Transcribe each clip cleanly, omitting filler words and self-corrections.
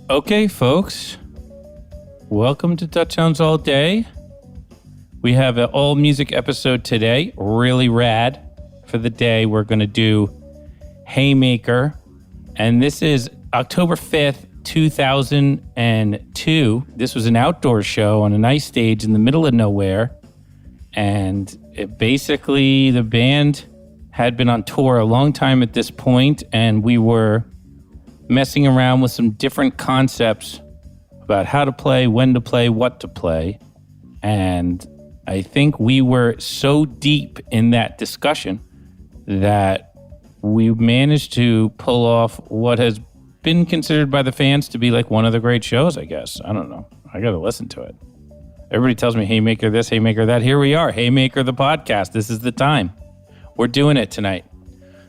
Okay, folks. Welcome to Touchdowns All Day. We have an all-music episode today. Really rad. For the day, we're going to do Haymaker. And this is October 5th, 2002. This was an outdoor show on a nice stage in the middle of nowhere. And basically, the band had been on tour a long time at this point, and we were messing around with some different concepts about how to play, when to play, what to play. And I think we were so deep in that discussion that we managed to pull off what has been considered by the fans to be like one of the great shows, I guess. I don't know. I got to listen to it. Everybody tells me, Haymaker this, Haymaker that. Here we are, Haymaker the podcast. This is the time. We're doing it tonight.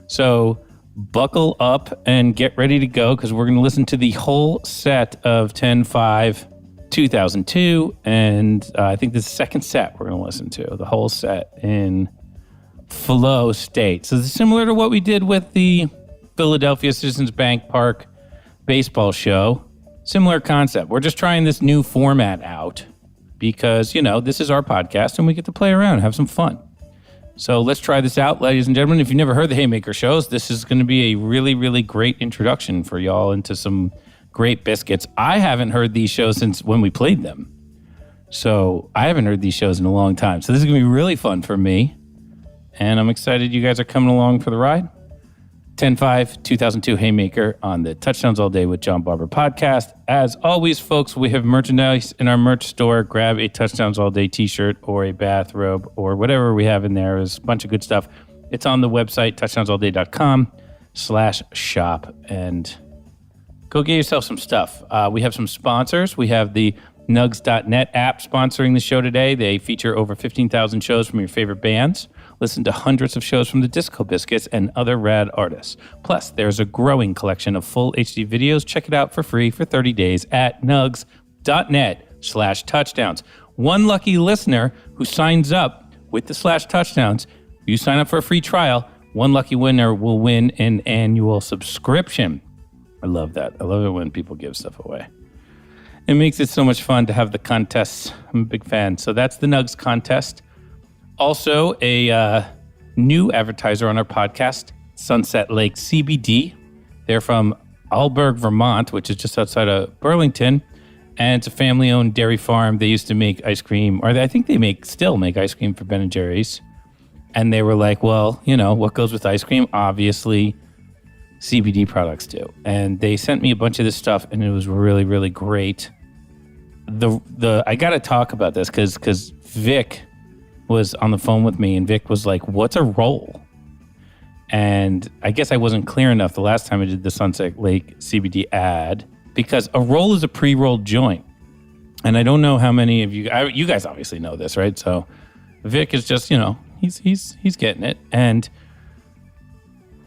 So buckle up and get ready to go because we're going to listen to the whole set of 10-5-2002. And I think this is the second set we're going to listen to, the whole set in flow state. So this is similar to what we did with the Philadelphia Citizens Bank Park baseball show. Similar concept. We're just trying this new format out because, you know, this is our podcast and we get to play around and have some fun. So let's try this out, ladies and gentlemen. If you've never heard the Haymaker shows, this is going to be a really, really great introduction for y'all into some great biscuits. I haven't heard these shows since when we played them. So I haven't heard these shows in a long time. So this is going to be really fun for me. And I'm excited you guys are coming along for the ride. 10-5-2002 Haymaker on the Touchdowns All Day with John Barber podcast. As always, folks, we have merchandise in our merch store. Grab a Touchdowns All Day t-shirt or a bathrobe or whatever we have in there. There's a bunch of good stuff. It's on the website, touchdownsallday.com/shop. And go get yourself some stuff. We have some sponsors. We have the Nugs.net app sponsoring the show today. They feature over 15,000 shows from your favorite bands. Listen to hundreds of shows from the Disco Biscuits and other rad artists. Plus, there's a growing collection of full HD videos. Check it out for free for 30 days at nugs.net/touchdowns. One lucky listener who signs up with the /touchdowns, you sign up for a free trial, one lucky winner will win an annual subscription. I love that. I love it when people give stuff away. It makes it so much fun to have the contests. I'm a big fan. So that's the Nugs contest. Also, a new advertiser on our podcast, Sunset Lake CBD. They're from Alberg, Vermont, which is just outside of Burlington. And it's a family-owned dairy farm. They used to make ice cream, or I think they still make ice cream for Ben & Jerry's. And they were like, well, you know, what goes with ice cream? Obviously, CBD products do. And they sent me a bunch of this stuff, and it was really, really great. I got to talk about this because Vic was on the phone with me, and Vic was like, what's a roll? And I guess I wasn't clear enough the last time I did the Sunset Lake CBD ad, because a roll is a pre-rolled joint. And I don't know how many of you guys obviously know this, right? So Vic is just, you know, he's getting it. And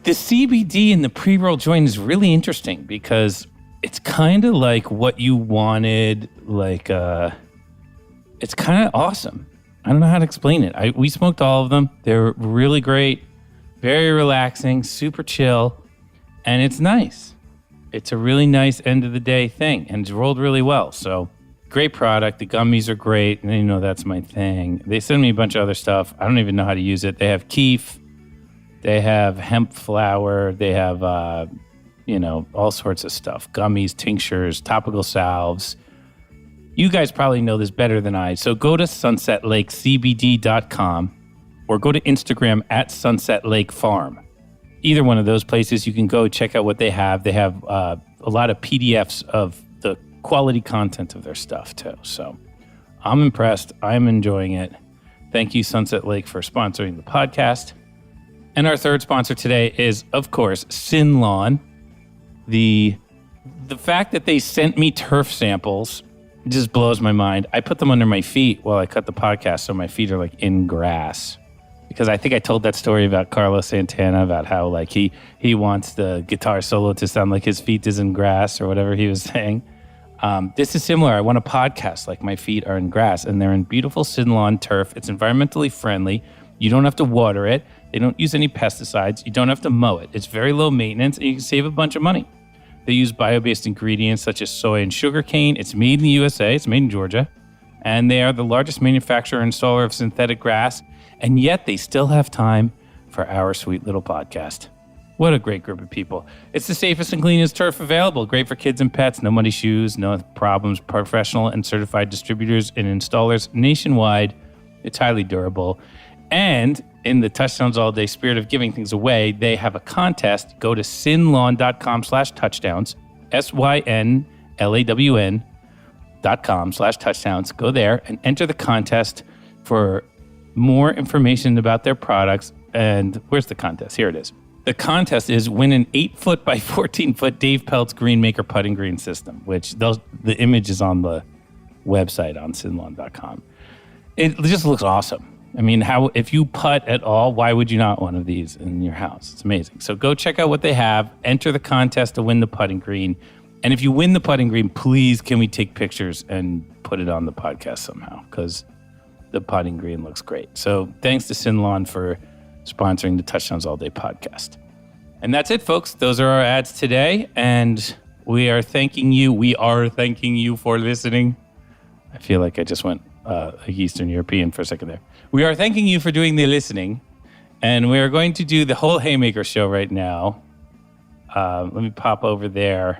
the CBD in the pre-roll joint is really interesting because it's kind of like what you wanted, like, it's kind of awesome. I don't know how to explain it. We smoked all of them. They're really great, very relaxing, super chill, and it's nice. It's a really nice end of the day thing, and it's rolled really well. So great product. The gummies are great, and you know that's my thing. They send me a bunch of other stuff. I don't even know how to use it. They have keef. They have hemp flower. They have, all sorts of stuff. Gummies, tinctures, topical salves. You guys probably know this better than I. So go to sunsetlakecbd.com or go to Instagram at Sunset Lake Farm. Either one of those places, you can go check out what they have. They have a lot of PDFs of the quality content of their stuff, too. So I'm impressed. I'm enjoying it. Thank you, Sunset Lake, for sponsoring the podcast. And our third sponsor today is, of course, Sin Lawn. The fact that they sent me turf samples just blows my mind. I put them under my feet while I cut the podcast, so my feet are like in grass. Because I think I told that story about Carlos Santana, about how like he wants the guitar solo to sound like his feet is in grass or whatever he was saying. This is similar. I want a podcast like my feet are in grass, and they're in beautiful Sin Lawn turf. It's environmentally friendly. You don't have to water it. They don't use any pesticides. You don't have to mow it. It's very low maintenance, and you can save a bunch of money. They use bio-based ingredients such as soy and sugarcane. It's made in the USA. It's made in Georgia. And they are the largest manufacturer and installer of synthetic grass. And yet they still have time for our sweet little podcast. What a great group of people. It's the safest and cleanest turf available. Great for kids and pets. No muddy shoes, no problems. Professional and certified distributors and installers nationwide. It's highly durable. And in the Touchdowns All Day spirit of giving things away, they have a contest. Go to synlawn.com/touchdowns, synlawn.com/touchdowns. Go there and enter the contest for more information about their products. And where's the contest? Here it is. The contest is win an 8-foot by 14-foot Dave Peltz Greenmaker putting green system, which the image is on the website on synlawn.com. It just looks awesome. I mean, if you putt at all, why would you not want one of these in your house? It's amazing. So go check out what they have. Enter the contest to win the putting green. And if you win the putting green, please can we take pictures and put it on the podcast somehow? Because the putting green looks great. So thanks to Synlawn for sponsoring the Touchdowns All Day podcast. And that's it, folks. Those are our ads today. And we are thanking you. We are thanking you for listening. I feel like I just went Eastern European for a second there. We are thanking you for doing the listening. And we are going to do the whole Haymaker show right now. Let me pop over there.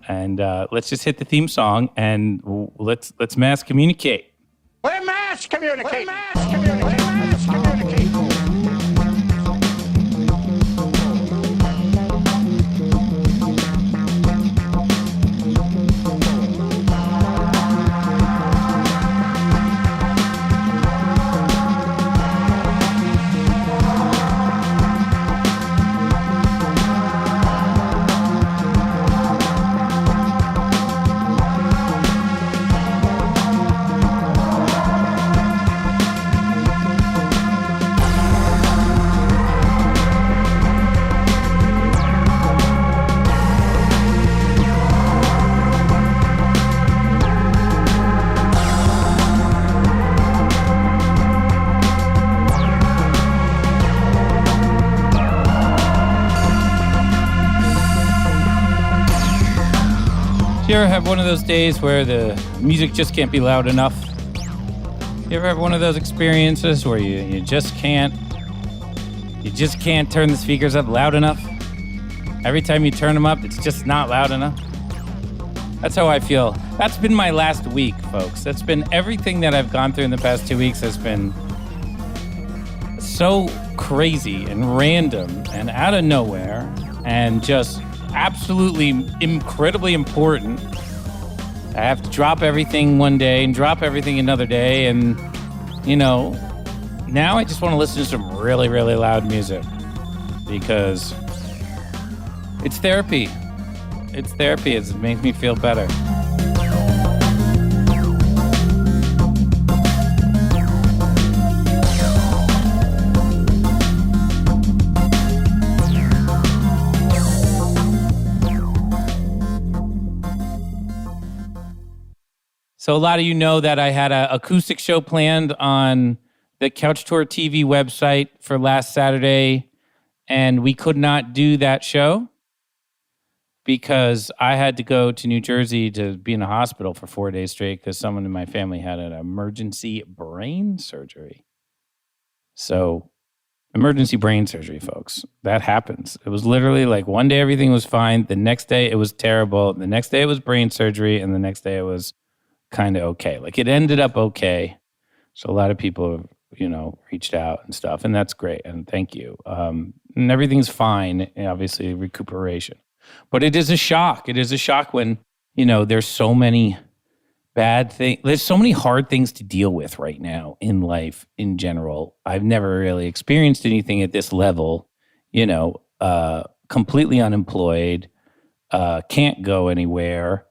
And let's just hit the theme song and let's mass communicate. We're mass communicating. We're mass communicating. We're mass communicating. You ever have one of those days where the music just can't be loud enough? You ever have one of those experiences where you just can't turn the speakers up loud enough? Every time you turn them up, it's just not loud enough. That's how I feel. That's been my last week, folks. That's been everything that I've gone through in the past 2 weeks has been so crazy and random and out of nowhere and just absolutely incredibly important. I have to drop everything one day and drop everything another day. And, now I just want to listen to some really, really loud music because it's therapy. It's therapy. It makes me feel better. So a lot of you know that I had an acoustic show planned on the Couch Tour TV website for last Saturday, and we could not do that show because I had to go to New Jersey to be in a hospital for 4 days straight because someone in my family had an emergency brain surgery. So emergency brain surgery, folks, that happens. It was literally like one day everything was fine. The next day it was terrible. The next day it was brain surgery. And the next day it was kind of okay. Like it ended up okay. So a lot of people have, reached out and stuff, and that's great. And thank you. And everything's fine, obviously recuperation. But it is a shock. It is a shock when, there's so many bad things. There's so many hard things to deal with right now in life in general. I've never really experienced anything at this level, completely unemployed, can't go anywhere,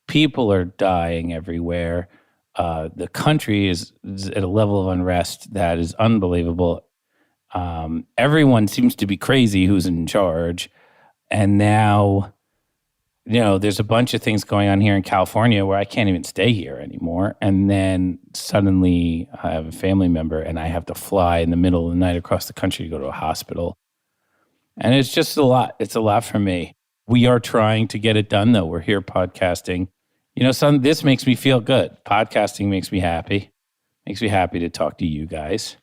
people are dying everywhere. The country is at a level of unrest that is unbelievable. Everyone seems to be crazy who's in charge. And now, there's a bunch of things going on here in California where I can't even stay here anymore. And then suddenly I have a family member and I have to fly in the middle of the night across the country to go to a hospital. And it's just a lot. It's a lot for me. We are trying to get it done, though. We're here podcasting. This makes me feel good. Podcasting makes me happy. Makes me happy to talk to you guys.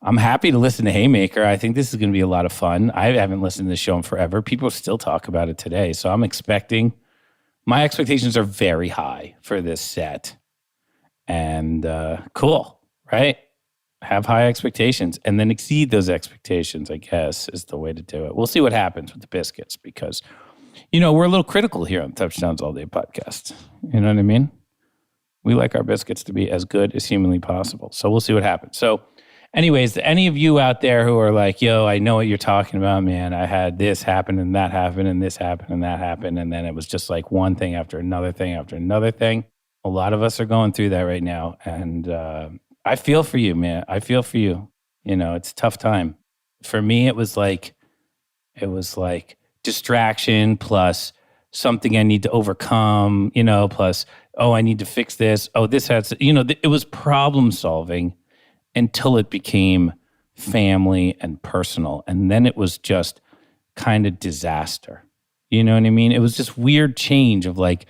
I'm happy to listen to Haymaker. I think this is going to be a lot of fun. I haven't listened to the show in forever. People still talk about it today. So my expectations are very high for this set. And cool, right? Have high expectations and then exceed those expectations, I guess, is the way to do it. We'll see what happens with the biscuits because, we're a little critical here on Touchdowns All Day podcast. You know what I mean? We like our biscuits to be as good as humanly possible. So we'll see what happens. So anyways, any of you out there who are like, yo, I know what you're talking about, man. I had this happen and that happened and this happened and that happened. And then it was just like one thing after another thing after another thing. A lot of us are going through that right now. And I feel for you, man. I feel for you. It's a tough time. For me, it was like distraction plus something I need to overcome, plus, I need to fix this. Oh, this has, it was problem solving until it became family and personal. And then it was just kind of disaster. You know what I mean? It was just weird change of like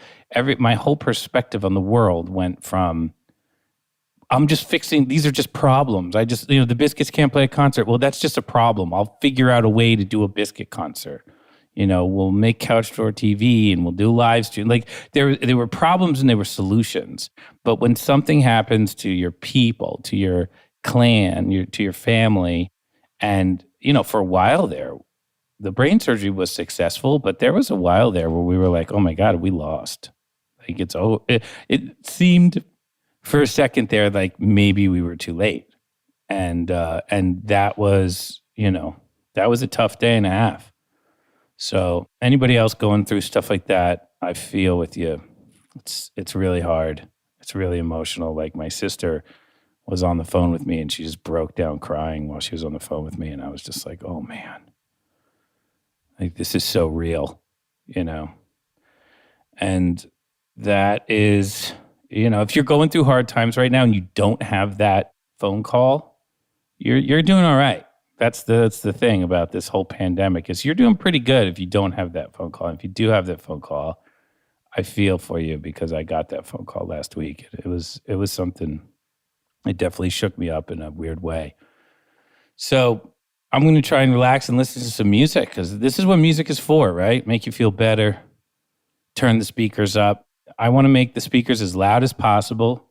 my whole perspective on the world went from, I'm just fixing, these are just problems. The Biscuits can't play a concert. Well, that's just a problem. I'll figure out a way to do a Biscuit concert. We'll make Couch Tour TV and we'll do live stream. Like there were problems and there were solutions. But when something happens to your people, to your clan, to your family, and, for a while there, the brain surgery was successful, but there was a while there where we were like, oh my God, we lost. Like it seemed for a second there like maybe we were too late. And that was, that was a tough day and a half. So anybody else going through stuff like that, I feel with you. It's really hard. It's really emotional. Like my sister was on the phone with me and she just broke down crying while she was on the phone with me. And I was just like, oh man, like this is so real, And that is, if you're going through hard times right now and you don't have that phone call, you're doing all right. That's the thing about this whole pandemic is you're doing pretty good if you don't have that phone call. If you do have that phone call, I feel for you because I got that phone call last week. It was something. It definitely shook me up in a weird way. So I'm going to try and relax and listen to some music because this is what music is for, right? Make you feel better. Turn the speakers up. I want to make the speakers as loud as possible.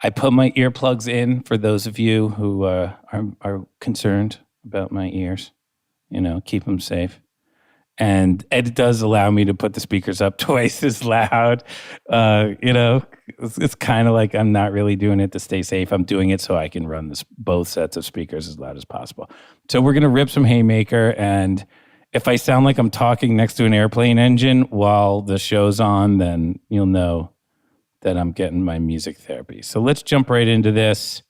I put my earplugs in for those of you who are concerned about my ears, keep them safe. And it does allow me to put the speakers up twice as loud. It's kind of like I'm not really doing it to stay safe. I'm doing it so I can run both sets of speakers as loud as possible. So we're going to rip some Haymaker. And if I sound like I'm talking next to an airplane engine while the show's on, then you'll know that I'm getting my music therapy. So let's jump right into this.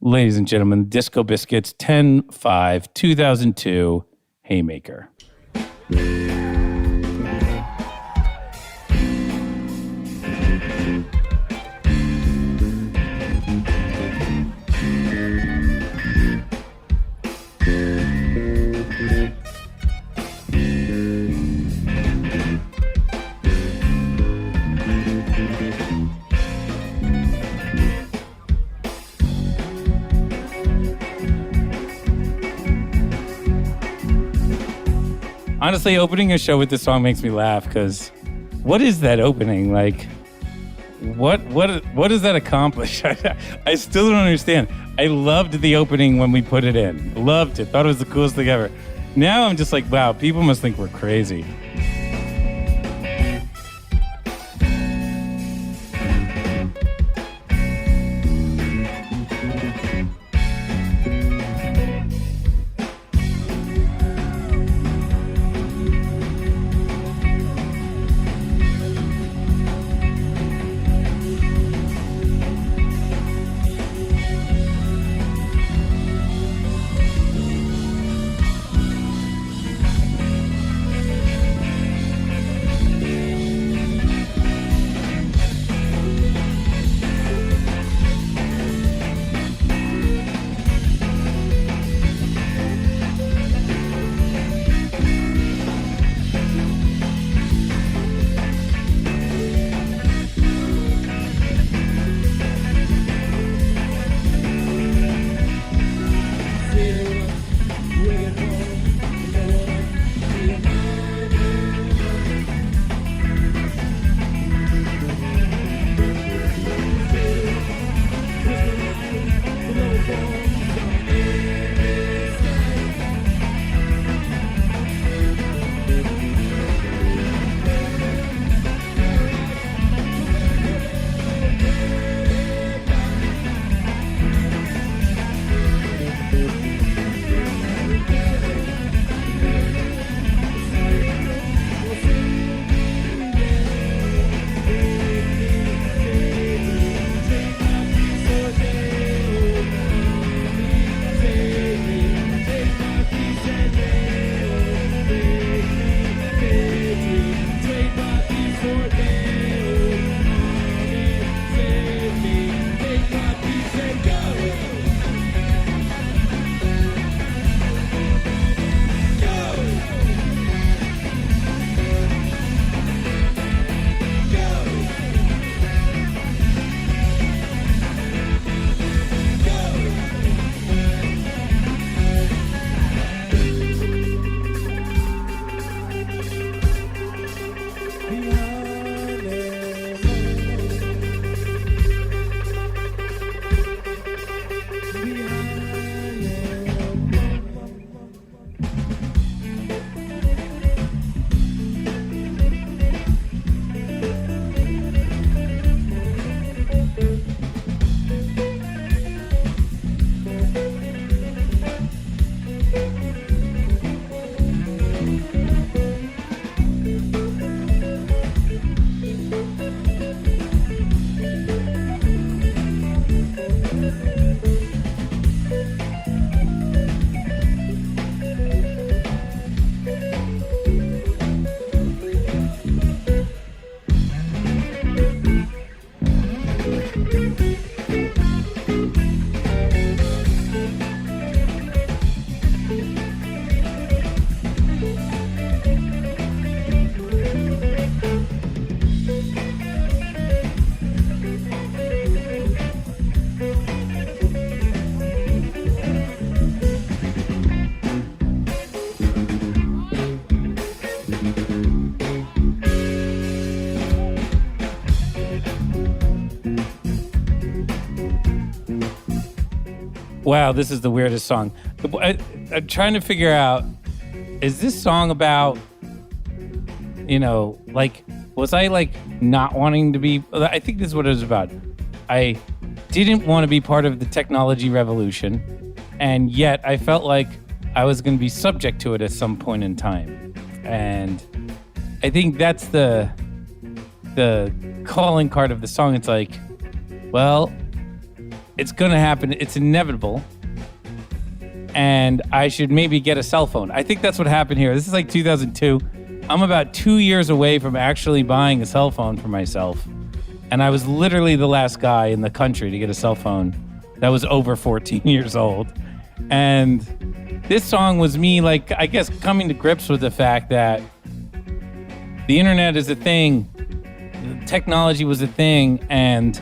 Ladies and gentlemen, Disco Biscuits 10/5/2002 Haymaker. Honestly, opening a show with this song makes me laugh because what is that opening? Like, what does that accomplish? I still don't understand. I loved the opening when we put it in. Loved it. Thought it was the coolest thing ever. Now I'm just like, wow, people must think we're crazy. Wow, this is the weirdest song. I'm trying to figure out, is this song about, like, was I, like, not wanting to be... I think this is what it was about. I didn't want to be part of the technology revolution, and yet I felt like I was going to be subject to it at some point in time. And I think that's the calling card of the song. It's like, well... it's going to happen. It's inevitable. And I should maybe get a cell phone. I think that's what happened here. This is like 2002. I'm about 2 years away from actually buying a cell phone for myself. And I was literally the last guy in the country to get a cell phone that was over 14 years old. And this song was me, like, I guess, coming to grips with the fact that the internet is a thing. Technology was a thing. And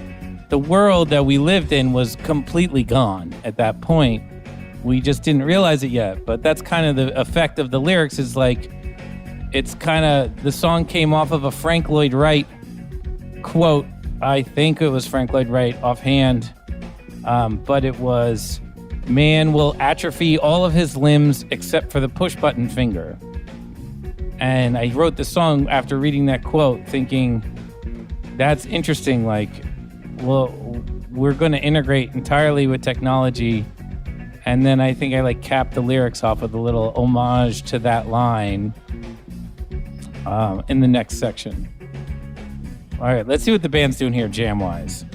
the world that we lived in was completely gone at that point. We just didn't realize it yet. But that's kind of the effect of the lyrics, is like, it's kind of, the song came off of a Frank Lloyd Wright quote. I think it was Frank Lloyd Wright offhand. But it was, man will atrophy all of his limbs except for the push button finger. And I wrote the song after reading that quote thinking, that's interesting. Like, well, we're going to integrate entirely with technology. And then I think I like capped the lyrics off with a little homage to that line in the next section. All right, let's see what the band's doing here jam-wise.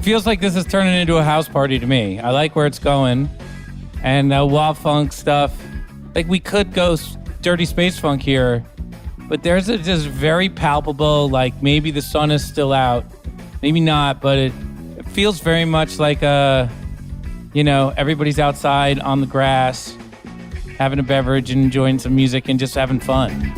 Feels like this is turning into a house party to me. I like where it's going. And wah funk stuff. Like, we could go dirty space funk here, but there's a just very palpable, like, maybe the sun is still out, maybe not, but it feels very much like everybody's outside on the grass having a beverage and enjoying some music and just having fun.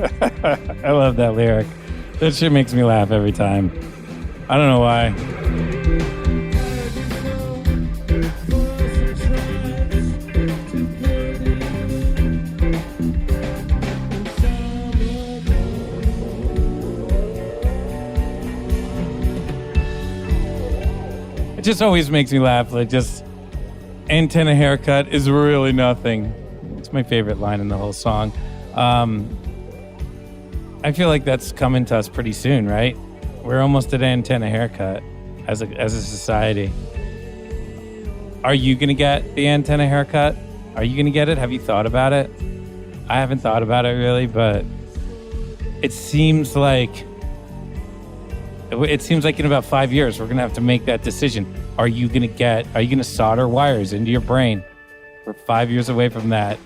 I love that lyric. That shit makes me laugh every time. I don't know why. It just always makes me laugh. Like, just antenna haircut is really nothing. It's my favorite line in the whole song. I feel like that's coming to us pretty soon, right? We're almost at antenna haircut as a society. Are you going to get the antenna haircut? Are you going to get it? Have you thought about it? I haven't thought about it really, but it seems like in about 5 years, we're going to have to make that decision. Are you going to solder wires into your brain? We're 5 years away from that.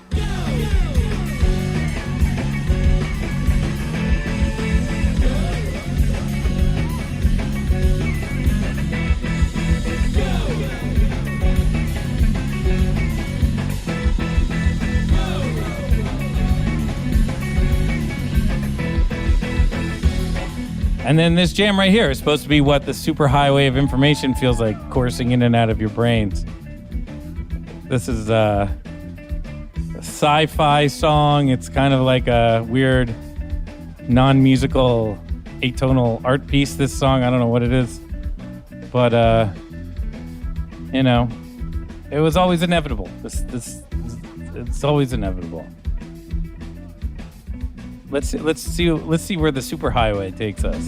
And then this jam right here is supposed to be what the superhighway of information feels like, coursing in and out of your brains. This is a sci-fi song. It's kind of like a weird non-musical atonal art piece, this song. I don't know what it is. But, it was always inevitable. It's always inevitable. Let's see where the superhighway takes us.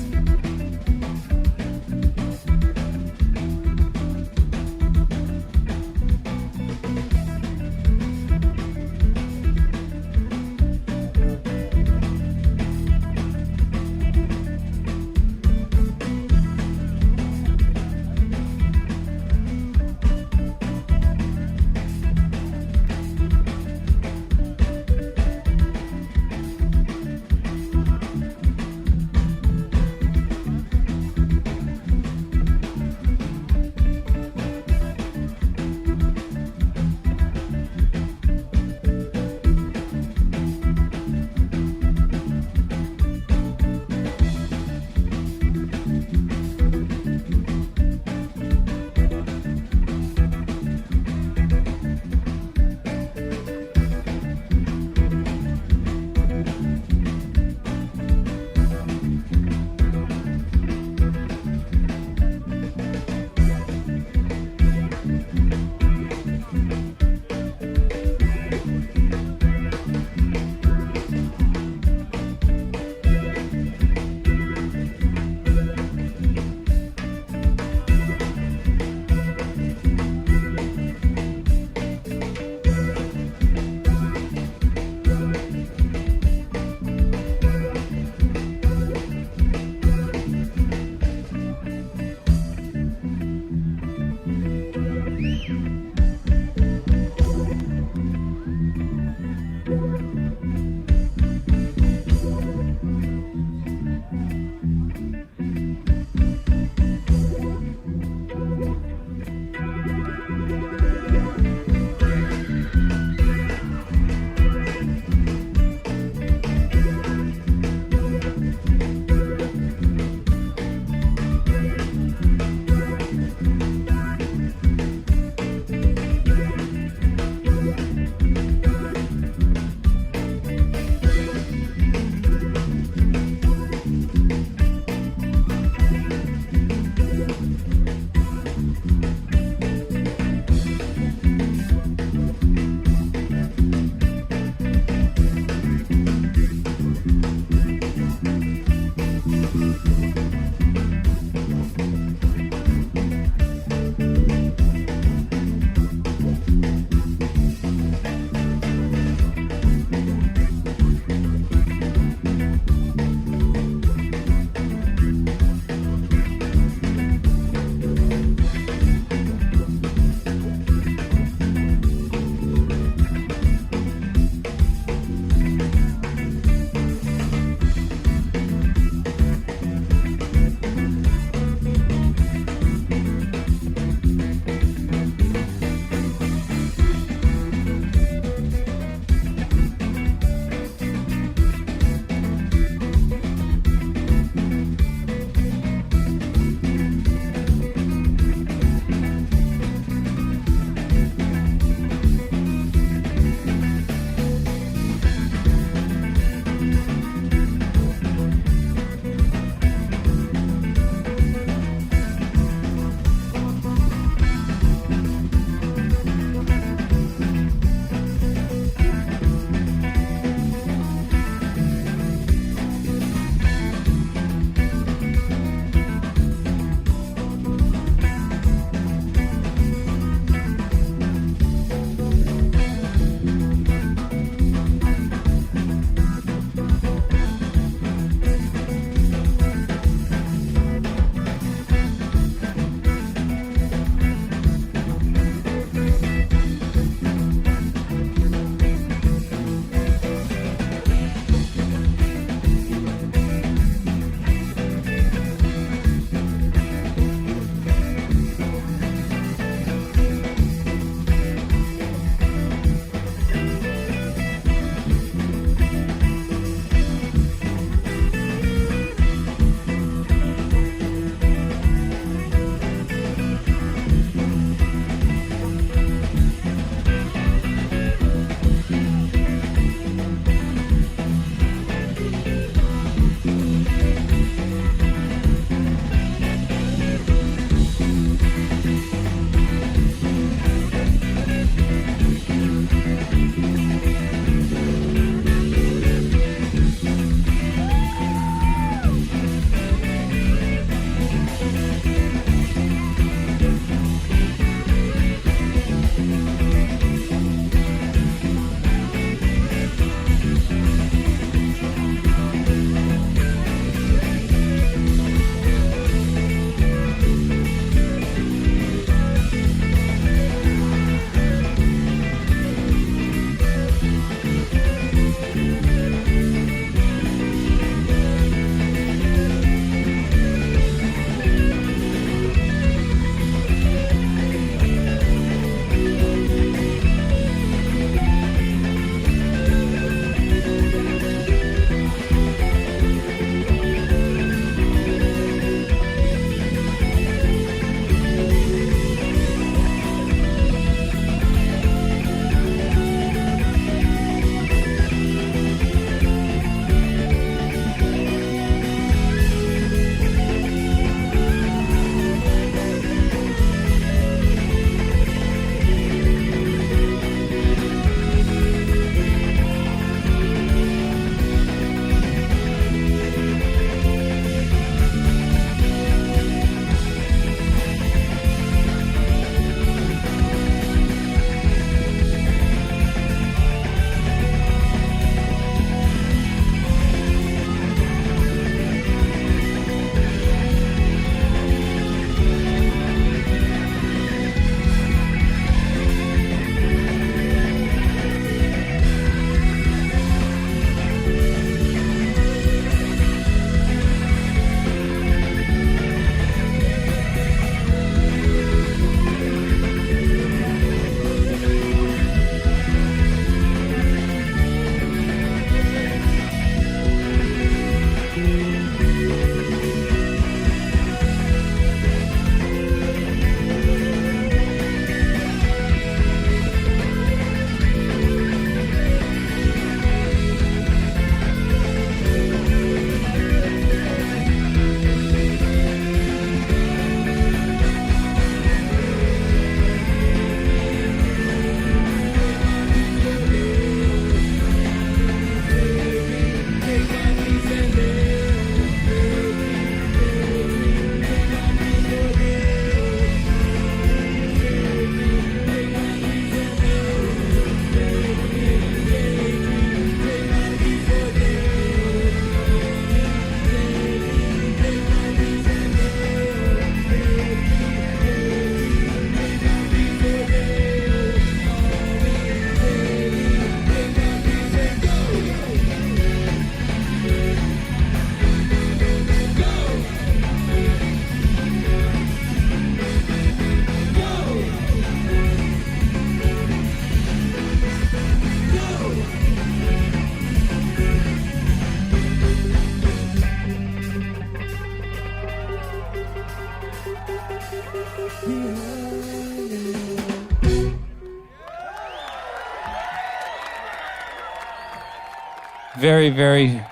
Very, very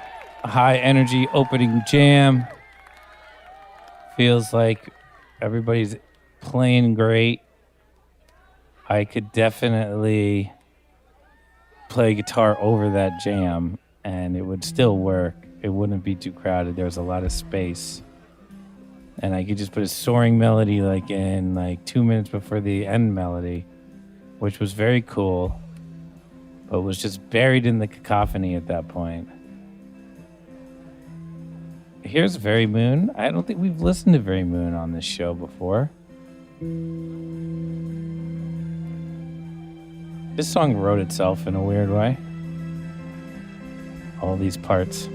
high energy opening jam. Feels like everybody's playing great. I could definitely play guitar over that jam and it would still work. It wouldn't be too crowded. There's a lot of space. And I could just put a soaring melody like in like 2 minutes before the end melody, which was very cool, but was just buried in the cacophony at that point. Here's Very Moon. I don't think we've listened to Very Moon on this show before. This song wrote itself in a weird way. All these parts.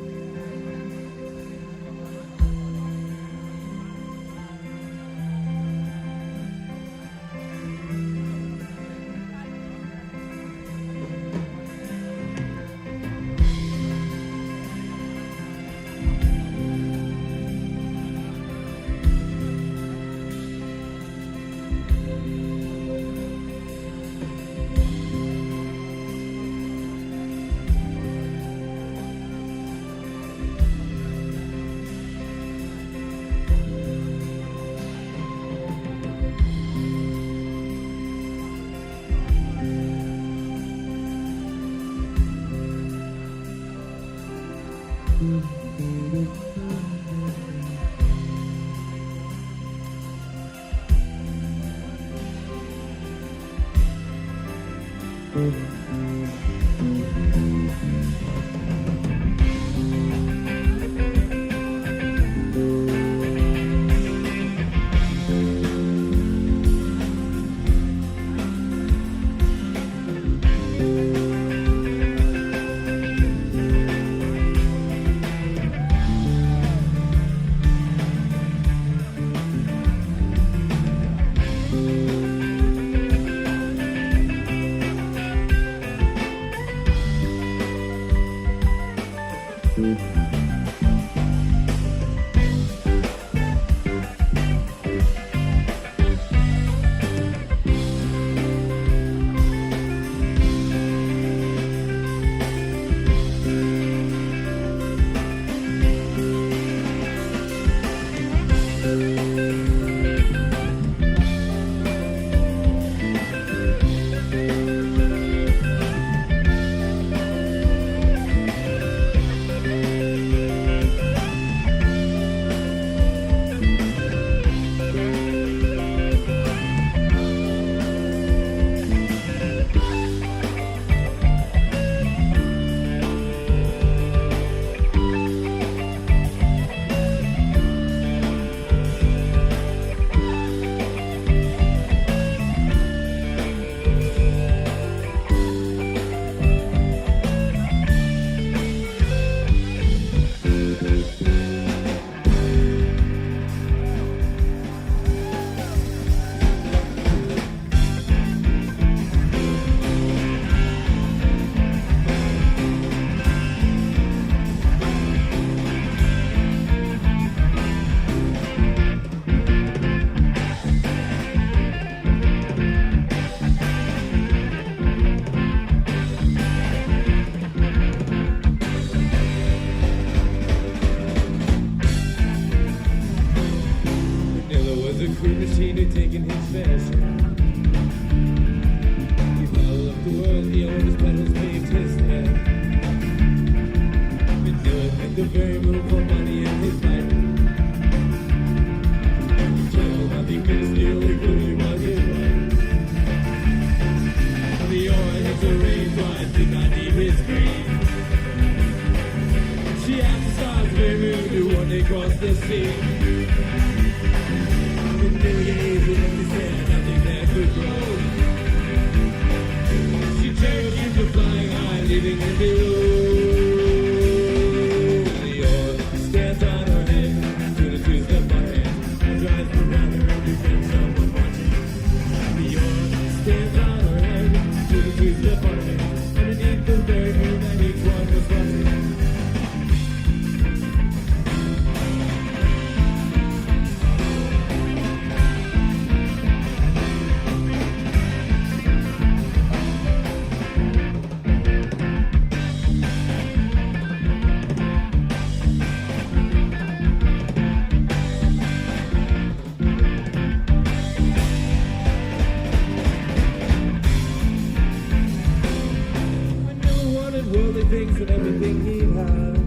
things and everything he had.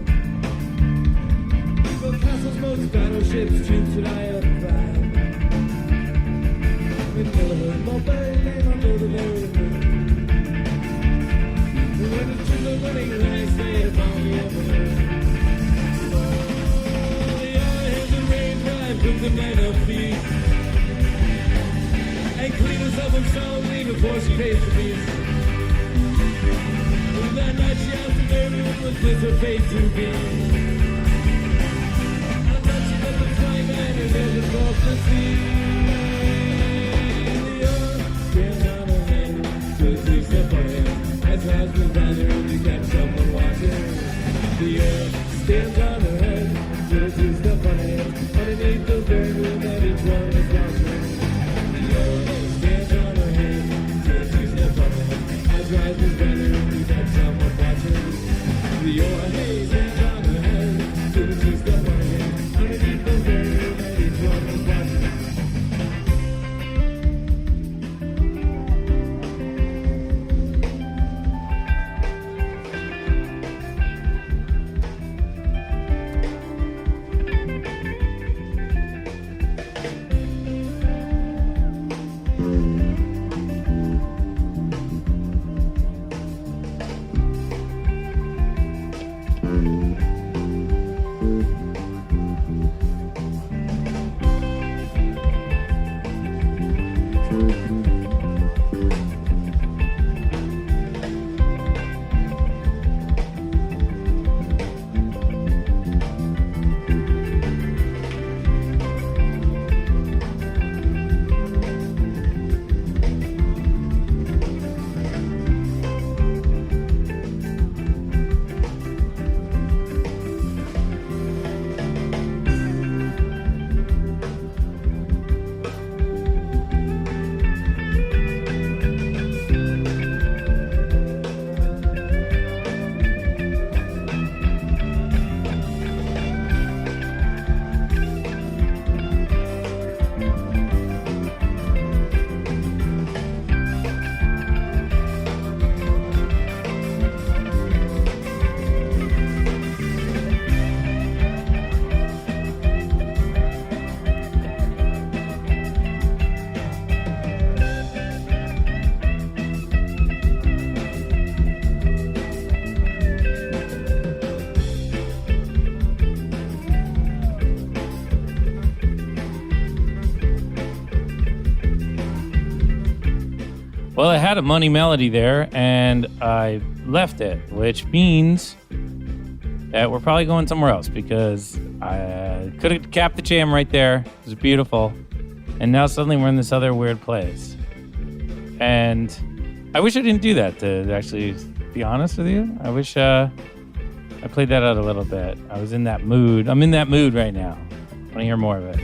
He built castles, boats, battleships, troops, and ironclad. In Miller, Bombay, came under the very moon. And when the children winning race, they found the emperor. The eyes and rain drive with the men of feet. And clean herself and soundly before she pays the beast. And that night she asked if everyone was with her fate to be. And then she met the flying man and there's a cross the sea. The earth stands on her head, till she step on him. As her husband down there to catch someone watching. The earth stands on her head, till she step on him. Underneath the very moon that each one is watching. The earth stands on her head, till she step on him. As her husband's down there to catch someone watching. The earth stands on her head, till she step on him. Underneath the very moon that each one is watching. Well, I had a money melody there, and I left it, which means that we're probably going somewhere else because I could have capped the jam right there. It was beautiful. And now suddenly we're in this other weird place. And I wish I didn't do that, to actually be honest with you. I wish I played that out a little bit. I was in that mood. I'm in that mood right now. I want to hear more of it.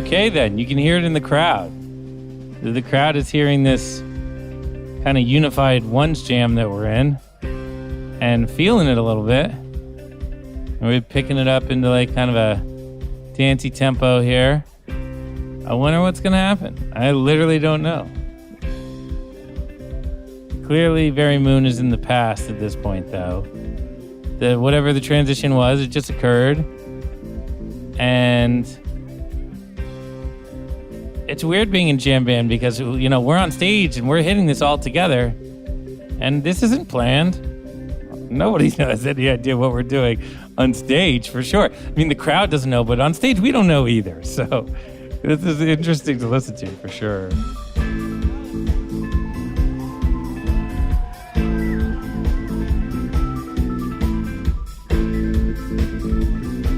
Okay, then. You can hear it in the crowd. The crowd is hearing this kind of unified ones jam that we're in and feeling it a little bit. And we're picking it up into like kind of a dancey tempo here. I wonder what's going to happen. I literally don't know. Clearly, Very Moon is in the past at this point, though. Whatever the transition was, it just occurred. And it's weird being in jam band because, you know, we're on stage and we're hitting this all together. And this isn't planned. Nobody has any idea what we're doing on stage, for sure. I mean, the crowd doesn't know, but on stage, we don't know either. So this is interesting to listen to, for sure.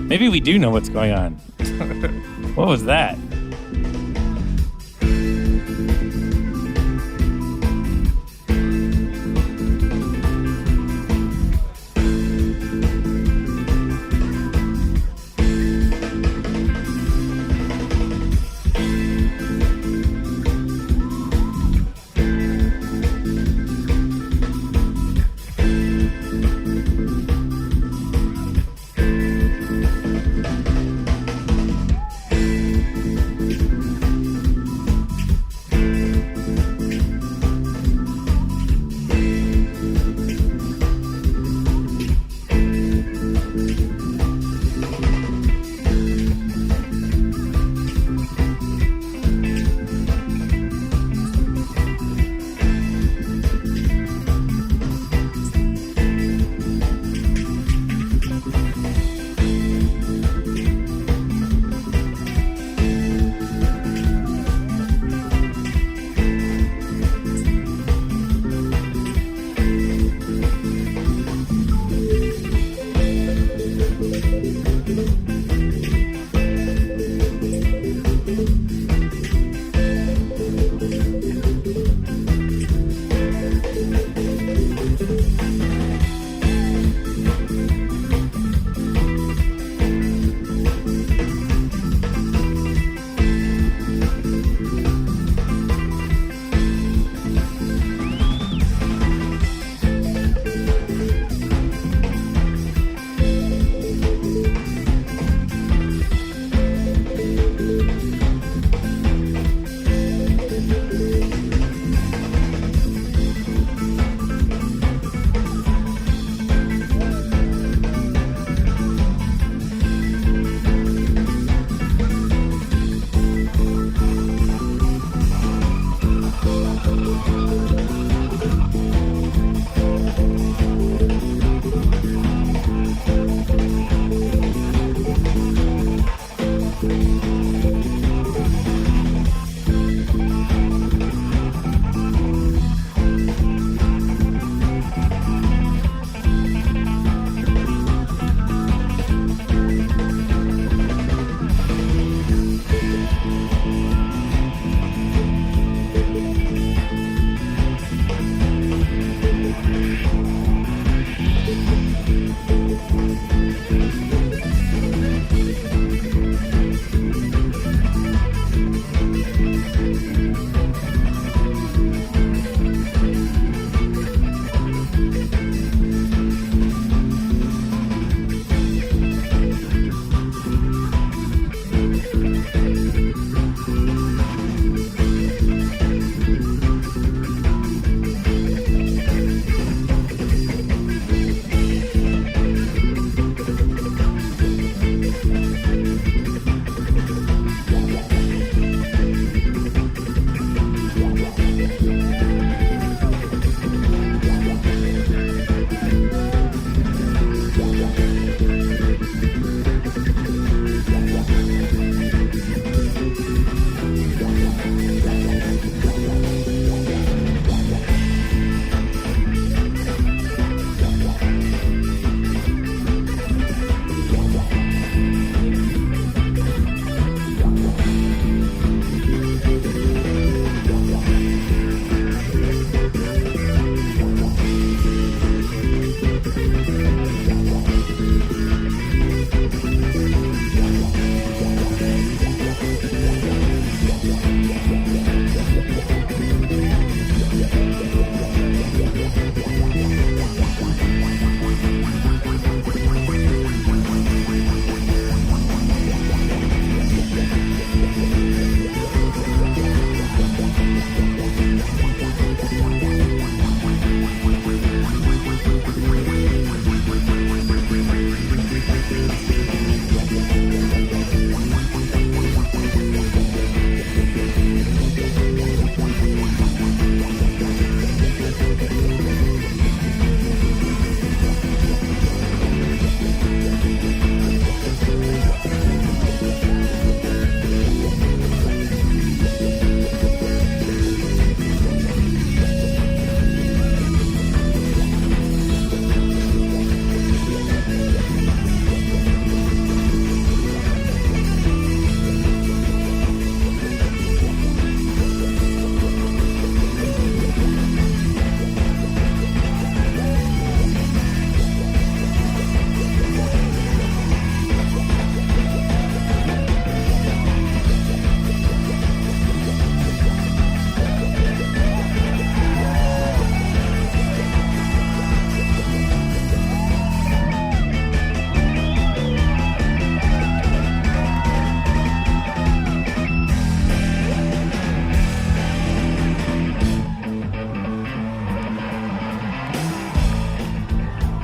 Maybe we do know what's going on. What was that?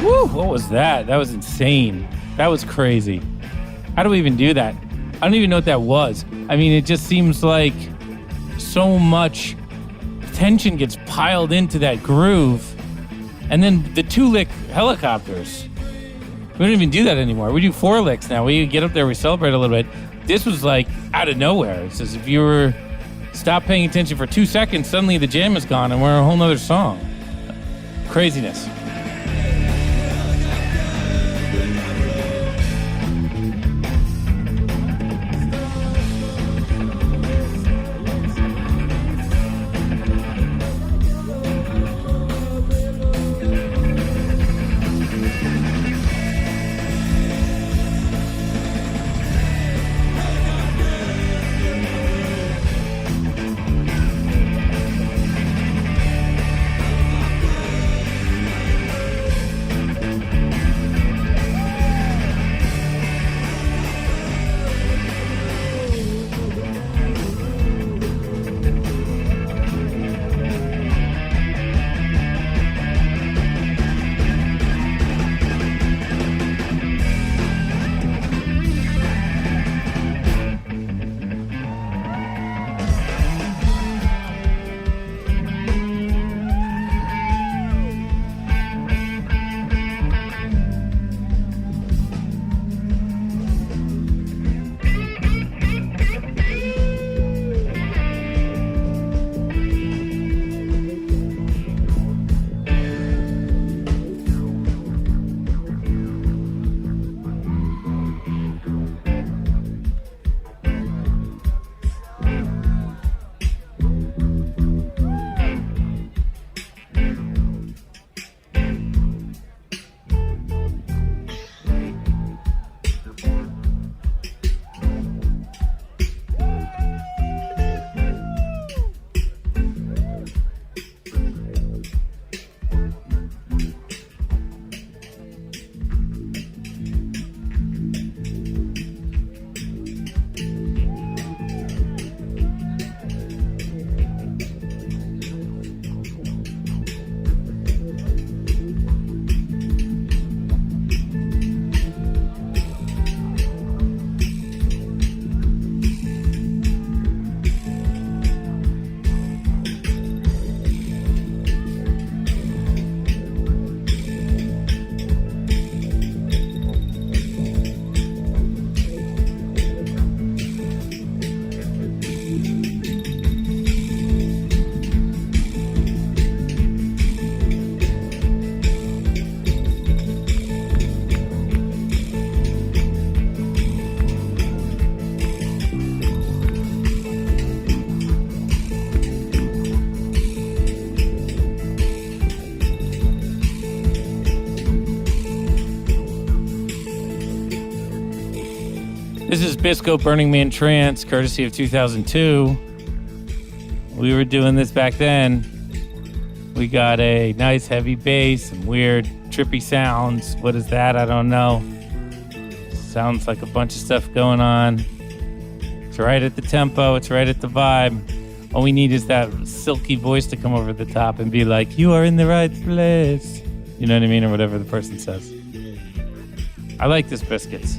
Woo, what was that? That was insane. That was crazy. How do we even do that? I don't even know what that was. I mean, it just seems like so much tension gets piled into that groove. And then the 2-lick helicopters. We don't even do that anymore. We do 4 licks now. We get up there, we celebrate a little bit. This was like out of nowhere. It's as if you were stop paying attention for 2 seconds, suddenly the jam is gone and we're in a whole nother song. Craziness. This is Bisco Burning Man Trance, courtesy of 2002. We were doing this back then. We got a nice heavy bass, some weird trippy sounds. What is that? I don't know. Sounds like a bunch of stuff going on. It's right at the tempo. It's right at the vibe. All we need is that silky voice to come over the top and be like, you are in the right place. You know what I mean? Or whatever the person says. I like this Biscuits.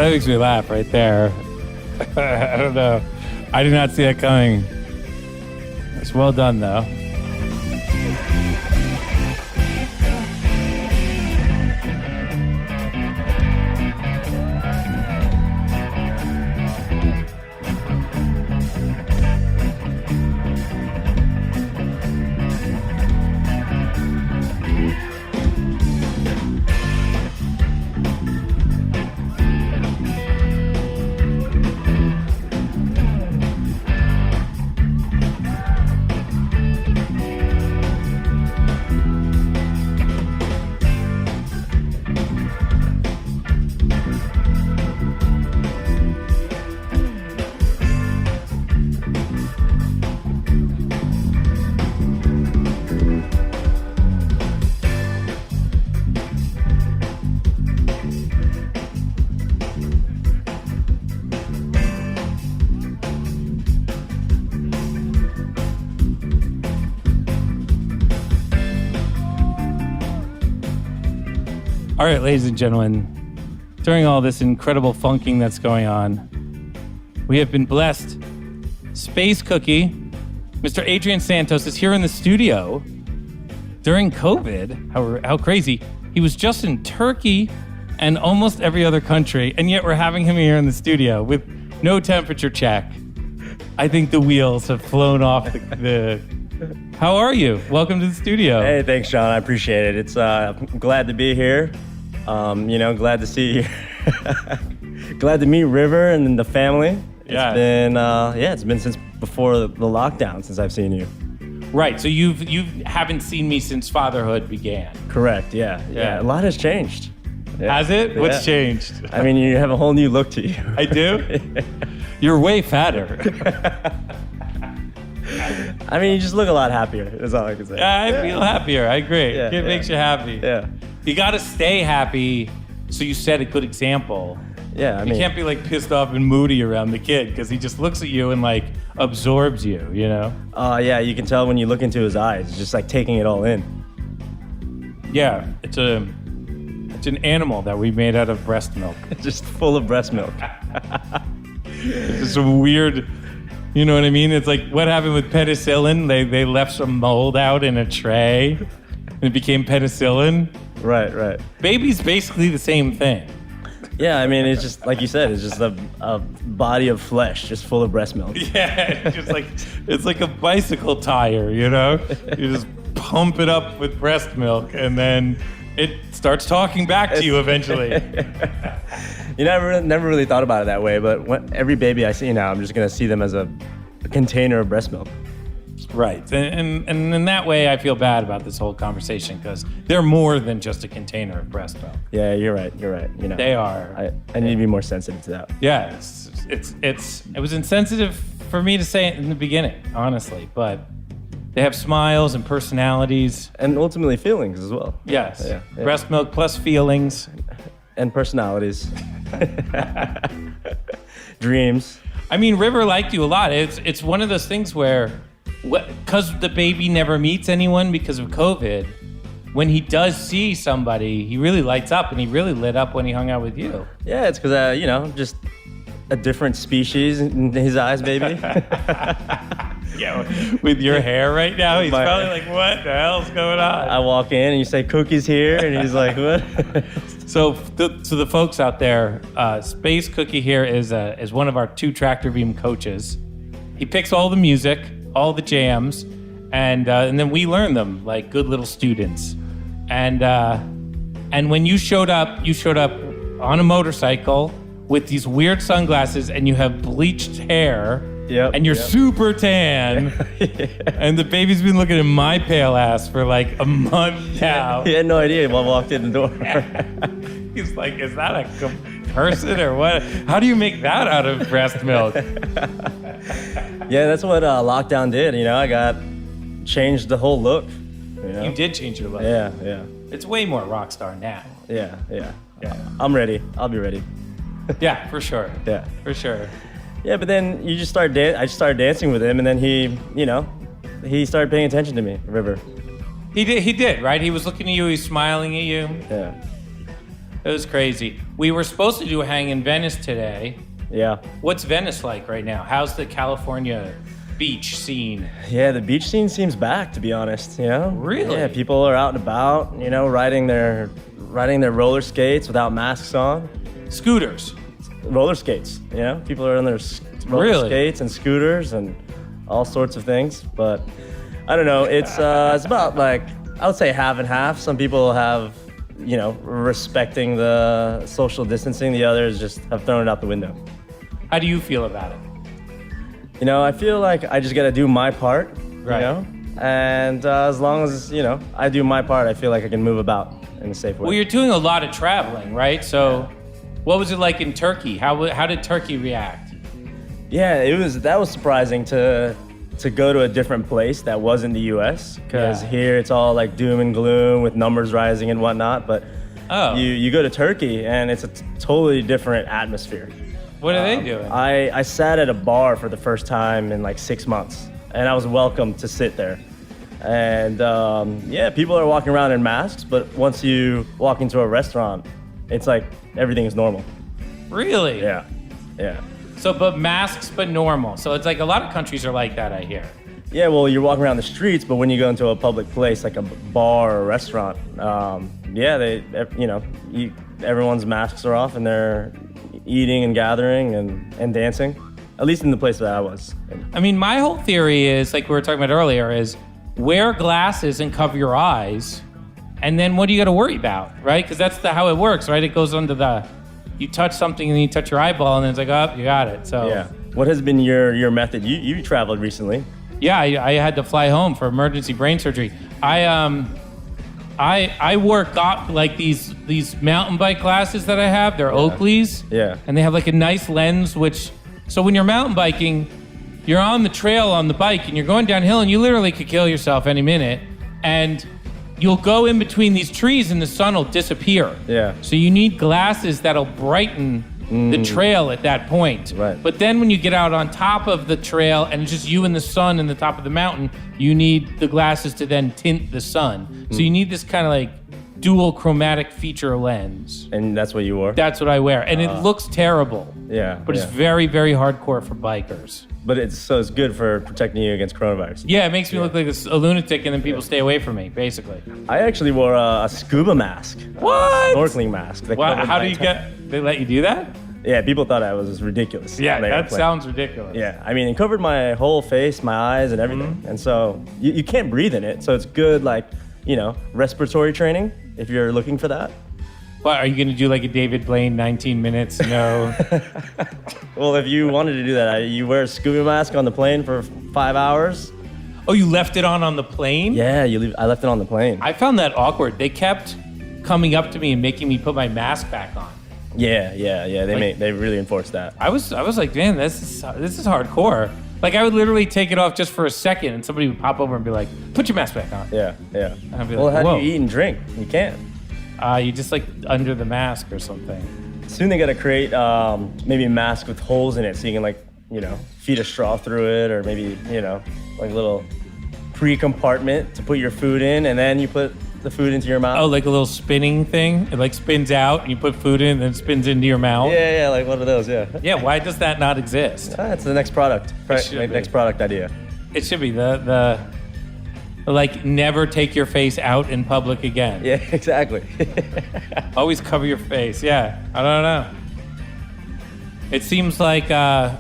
makes me laugh right there. I don't know. I did not see that coming. It's well done, though. All right, ladies and gentlemen, during all this incredible funking that's going on, we have been blessed. Space Cookie, Mr. Adrian Santos, is here in the studio during COVID. How crazy. He was just in Turkey and almost every other country, and yet we're having him here in the studio with no temperature check. I think the wheels have flown off the How are you? Welcome to the studio. Hey, thanks, Sean. I appreciate it. It's I'm glad to be here. Glad to see you. Glad to meet River and the family. Yeah. It's been since before the lockdown since I've seen you. Right. So you haven't seen me since fatherhood began. Correct. Yeah. A lot has changed. Yeah. Has it? What's changed? I mean, you have a whole new look to you. I do? You're way fatter. I mean, you just look a lot happier. That's all I can say. Yeah, I feel happier. I agree. Yeah, It makes you happy. Yeah. You got to stay happy. So you set a good example. Yeah, I mean, You can't be like pissed off and moody around the kid because he just looks at you and like absorbs you, you know? yeah, you can tell when you look into his eyes. It's just like taking it all in. Yeah, it's an animal that we made out of breast milk. Just full of breast milk. It's just a weird, you know what I mean? It's like what happened with penicillin. They left some mold out in a tray and it became penicillin. Right. Baby's basically the same thing. Yeah, I mean, it's just, like you said, it's just a body of flesh just full of breast milk. Yeah, it's like a bicycle tire, you know? You just pump it up with breast milk and then it starts talking back to you eventually. You never really thought about it that way, but every baby I see now, I'm just going to see them as a container of breast milk. Right. And in that way, I feel bad about this whole conversation because they're more than just a container of breast milk. Yeah, you're right. You know, They are. I need to be more sensitive to that. Yeah, it was insensitive for me to say it in the beginning, honestly, but they have smiles and personalities. And ultimately feelings as well. Yes. Yeah. Breast milk plus feelings. And personalities. Dreams. I mean, River liked you a lot. It's one of those things where, because the baby never meets anyone because of COVID, when he does see somebody, he really lights up, and he really lit up when he hung out with you. Yeah, it's because, just a different species in his eyes, maybe. Yeah, with your hair right now, he's My- probably like, what the hell's going on? I walk in and you say, "Cookie's here," and he's like, "What?" So to the folks out there, Space Cookie here is one of our 2 tractor beam coaches. He picks all the music, all the jams, and then we learn them like good little students. And when you showed up on a motorcycle with these weird sunglasses, and you have bleached hair. Yep, and you're yep. super tan, and the baby's been looking at my pale ass for like a month now. He had no idea when I walked in the door. He's like, is that a person or what? How do you make that out of breast milk? Yeah, that's what lockdown did. I changed the whole look. You did change your look. Yeah. It's way more rock star now. Yeah. I'm ready. I'll be ready. Yeah, for sure. Yeah. For sure. Yeah, but then you just started. I just started dancing with him, and then he started paying attention to me, River. He did, right? He was looking at you, he's smiling at you. Yeah. It was crazy. We were supposed to do a hang in Venice today. Yeah. What's Venice like right now? How's the California beach scene? Yeah, the beach scene seems back, to be honest. You know? Really? Yeah, people are out and about. You know, riding their roller skates without masks on. Scooters. Roller skates. You know, people are on their roller skates and scooters and all sorts of things. But I don't know. It's about like I would say half and half. Some people have, you know, respecting the social distancing. The others just have thrown it out the window. How do you feel about it? You know, I feel like I just got to do my part, Right. you know? And as long as, you know, I do my part, I feel like I can move about in a safe way. Well, you're doing a lot of traveling, right? So what was it like in Turkey? How did Turkey react? Yeah, that was surprising to go to a different place that wasn't the U.S. because here it's all like doom and gloom with numbers rising and whatnot. But you go to Turkey and it's a totally different atmosphere. What are they doing? I sat at a bar for the first time in like 6 months, and I was welcome to sit there. And people are walking around in masks, but once you walk into a restaurant, it's like everything is normal. Really? Yeah. So, but masks, but normal. So it's like a lot of countries are like that, I hear. Yeah, well, you're walking around the streets, but when you go into a public place like a bar or a restaurant, everyone's masks are off and they're eating and gathering and dancing, at least in the place that I was. I mean, my whole theory is, like we were talking about earlier, is wear glasses and cover your eyes, and then what do you got to worry about, right? Because that's how it works, right? It goes under you touch something and then you touch your eyeball, and then it's like, oh, you got it. So yeah. What has been your method? You traveled recently. Yeah, I had to fly home for emergency brain surgery. I got like these mountain bike glasses that I have. They're Oakleys. Yeah. And they have like a nice lens, so when you're mountain biking, you're on the trail on the bike and you're going downhill and you literally could kill yourself any minute. And you'll go in between these trees and the sun will disappear. Yeah. So you need glasses that'll brighten the trail at that point. Right. But then when you get out on top of the trail and it's just you and the sun in the top of the mountain, you need the glasses to then tint the sun. So you need this kind of like dual chromatic feature lens. And that's what you wore? That's what I wear. And it looks terrible. Yeah. But it's very, very hardcore for bikers. But it's good for protecting you against coronavirus. Yeah, it makes me look like a lunatic and then people stay away from me, basically. I actually wore a scuba mask. What? Snorkeling mask. Wow, how do you they let you do that? Yeah, people thought I was ridiculous. Yeah, on the that airplane. sounds ridiculous. Yeah, I mean, it covered my whole face, my eyes, and everything. And so you can't breathe in it. So it's good, like, you know, respiratory training if you're looking for that. But are you going to do like a David Blaine 19 minutes? No. Well, if you wanted to do that, you wear a scuba mask on the plane for 5 hours. Oh, you left it on the plane? Yeah, I left it on the plane. I found that awkward. They kept coming up to me and making me put my mask back on. Yeah. They really enforced that. I was like, man, this is hardcore. Like, I would literally take it off just for a second, and somebody would pop over and be like, "Put your mask back on." Yeah. I'd be Well, like, how whoa. do you eat and drink? You can't. You just like under the mask or something. Soon they got to create maybe a mask with holes in it, so you can, like, you know, feed a straw through it, or maybe, you know, like a little pre-compartment to put your food in, and then you put the food into your mouth. Oh, like a little spinning thing? It like spins out, and you put food in, and then it spins into your mouth? Yeah, like one of those, yeah. Yeah, why does that not exist? That's the next product. should be. Next product idea. It should be the like, never take your face out in public again. Yeah, exactly. Always cover your face. Yeah, I don't know. It seems like the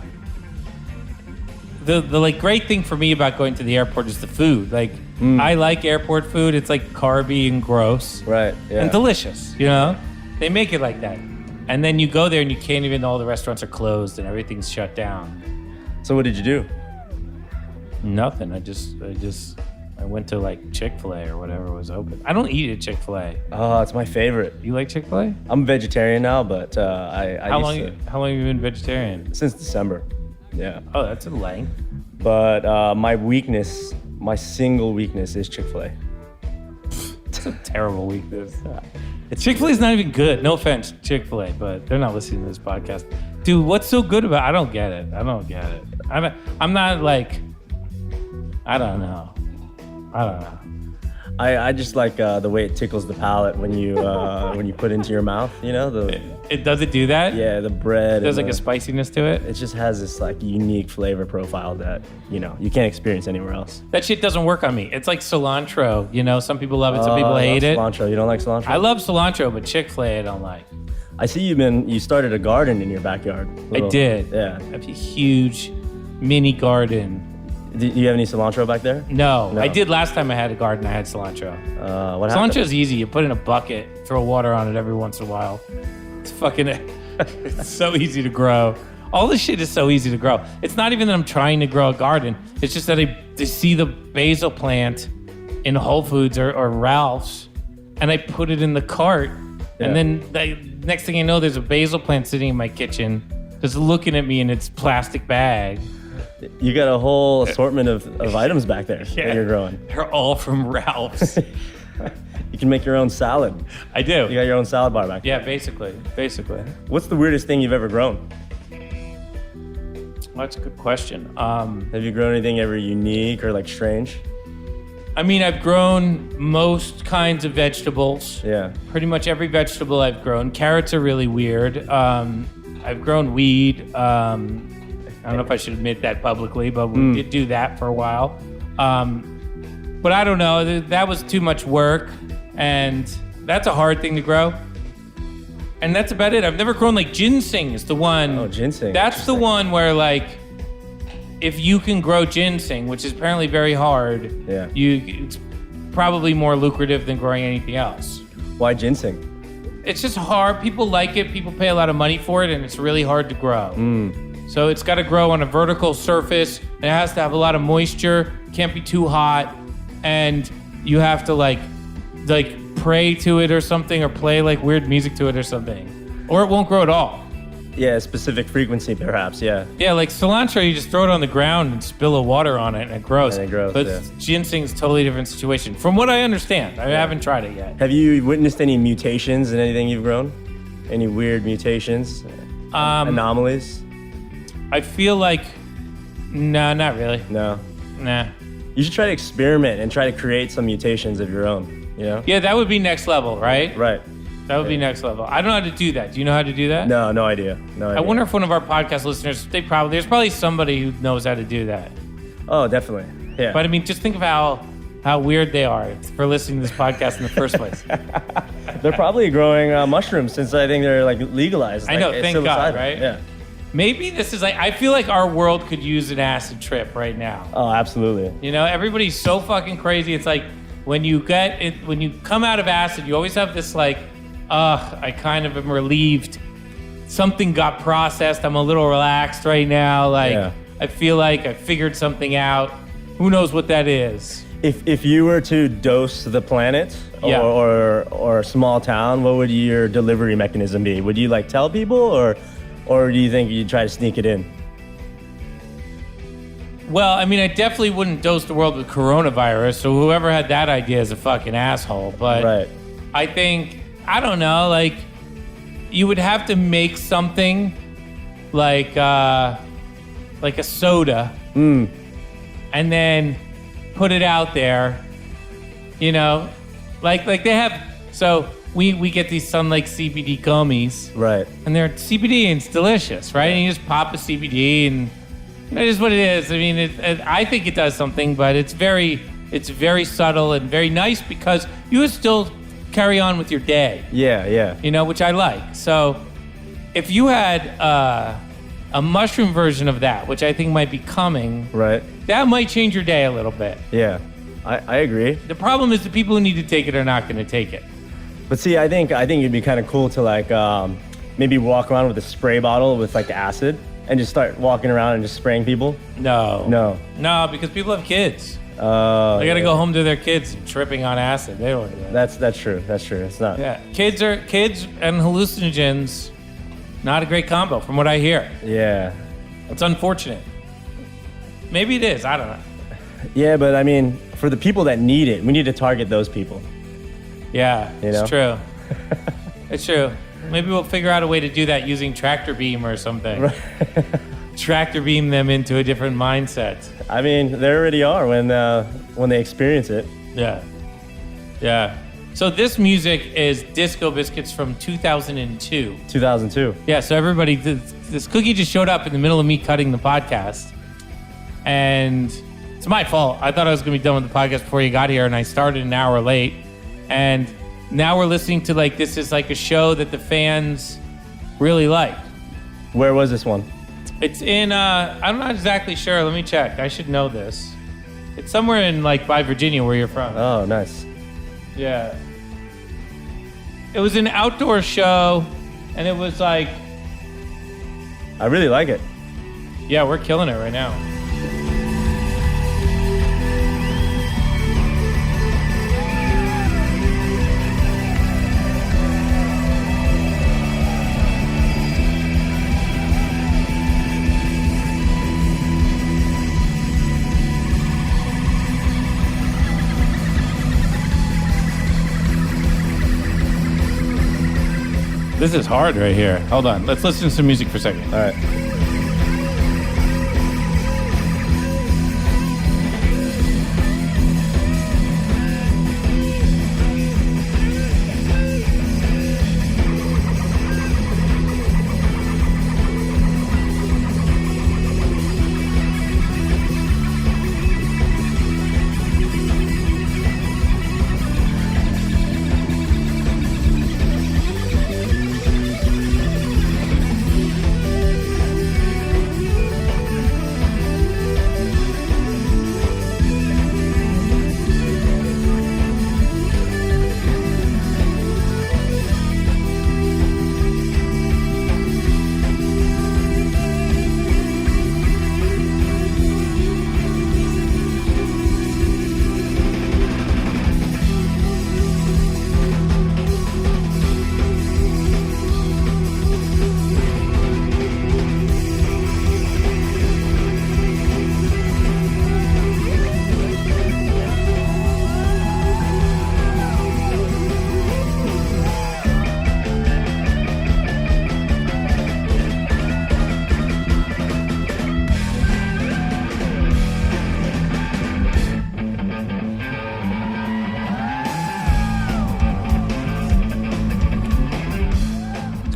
like great thing for me about going to the airport is the food. Like, I like airport food. It's like carby and gross. Right, yeah. And delicious, you know? They make it like that. And then you go there and you can't even, all the restaurants are closed and everything's shut down. So what did you do? Nothing. I went to like Chick-fil-A or whatever was open. I don't eat at Chick-fil-A. Oh, it's my favorite. You like Chick-fil-A? I'm vegetarian now, but How long have you been vegetarian? Since December. Yeah. Oh, that's a length. But my single weakness is Chick-fil-A. It's a terrible weakness. Chick-fil-A is not even good. No offense, Chick-fil-A, but they're not listening to this podcast. Dude, what's so good about it? I don't get it. I'm not like, I don't know. I just like the way it tickles the palate when you put it into your mouth. You know, It does it do that? yeah, the bread. There's and like a spiciness to it. It just has this like unique flavor profile that you can't experience anywhere else. That shit doesn't work on me. It's like cilantro. You know, some people love it, some people hate it. Cilantro. You don't like cilantro? I love cilantro, but Chick-fil-A I don't like. I see you started a garden in your backyard. I did. Yeah. I have a huge mini garden. Do you have any cilantro back there? No, No. I did last time I had a garden. I had cilantro. What happened? Cilantro's easy. You put it in a bucket, throw water on it every once in a while. It's fucking, it's so easy to grow. All this shit is so easy to grow. It's not even that I'm trying to grow a garden. It's just that I see the basil plant in Whole Foods or Ralph's, and I put it in the cart. Yeah. And then the next thing I know, there's a basil plant sitting in my kitchen, just looking at me in its plastic bag. You got a whole assortment of items back there that you're growing. They're all from Ralph's. You can make your own salad. I do. You got your own salad bar back there. Yeah, basically. What's the weirdest thing you've ever grown? Well, that's a good question. Have you grown anything ever unique or like strange? I mean, I've grown most kinds of vegetables. Yeah. Pretty much every vegetable I've grown. Carrots are really weird. I've grown weed. I don't know if I should admit that publicly, but we did do that for a while. But I don't know. That was too much work, and that's a hard thing to grow. And that's about it. I've never grown like ginseng is the one. Oh, ginseng. That's the one where like, if you can grow ginseng, which is apparently very hard, Yeah. it's probably more lucrative than growing anything else. Why ginseng? It's just hard. People like it. People pay a lot of money for it, and it's really hard to grow. So it's got to grow on a vertical surface. It has to have a lot of moisture. Can't be too hot, and you have to like pray to it or something, or play like weird music to it or something, or it won't grow at all. Yeah, a specific frequency perhaps, yeah. Yeah, like cilantro, you just throw it on the ground and spill a water on it, and it grows. And it grows, but yeah. ginseng's a totally different situation, from what I understand. I haven't tried it yet. Have you witnessed any mutations in anything you've grown? Any weird mutations? Anomalies? I feel like, no, not really. No. Nah. You should try to experiment and try to create some mutations of your own, you know? Yeah, that would be next level, right? Right. That would be next level. I don't know how to do that. Do you know how to do that? No, no idea. No idea. I wonder if one of our podcast listeners, there's probably somebody who knows how to do that. Oh, definitely. Yeah. But I mean, just think of how weird they are for listening to this podcast in the first place. They're probably growing mushrooms since I think they're like legalized. I know, like, thank God, psilocybin. right? Yeah. Maybe this is like, I feel like our world could use an acid trip right now. Oh, absolutely. You know, everybody's so fucking crazy. It's like when you come out of acid, you always have this like, I kind of am relieved. Something got processed. I'm a little relaxed right now. Like, Yeah. I feel like I figured something out. Who knows what that is? If you were to dose the planet Yeah. or a small town, what would your delivery mechanism be? Would you like tell people or do you think you'd try to sneak it in? Well, I mean, I definitely wouldn't dose the world with coronavirus, so whoever had that idea is a fucking asshole. But Right. I think, I don't know, like, you would have to make something like a soda and then put it out there, you know? Like they have, so we get these Sun Lake CBD gummies. Right. And they're CBD and it's delicious, right? And you just pop a CBD and it is what it is. I mean, I think it does something, but it's very subtle and very nice because you would still carry on with your day, Yeah, yeah. you know, which I like. So if you had a mushroom version of that, which I think might be coming, Right. that might change your day a little bit. Yeah. I agree. The problem is the people who need to take it are not going to take it. But see, I think it'd be kind of cool to like maybe walk around with a spray bottle with like acid and just start walking around and just spraying people. No, because people have kids. They got to go home to their kids tripping on acid. They don't want to do that. That's true. That's true. It's not. Yeah, kids and hallucinogens, not a great combo from what I hear. Yeah. It's unfortunate. Maybe it is. I don't know. Yeah, but I mean, for the people that need it, we need to target those people. Yeah, You know? it's true. It's true. Maybe we'll figure out a way to do that using tractor beam or something. Tractor beam them into a different mindset. I mean, they already are when they experience it. Yeah. Yeah. So this music is Disco Biscuits from 2002. 2002. Yeah, so everybody, this cookie just showed up in the middle of me cutting the podcast. And it's my fault. I thought I was going to be done with the podcast before you got here, and I started an hour late. And now we're listening to, like, this is like a show that the fans really like. Where was this one? It's in, I'm not exactly sure. Let me check. I should know this. It's somewhere in, like, by Virginia, where you're from. Oh, nice. Yeah. It was an outdoor show, and it was like... I really like it. Yeah, we're killing it right now. This is hard right here. Hold on. Let's listen to some music for a second. All right.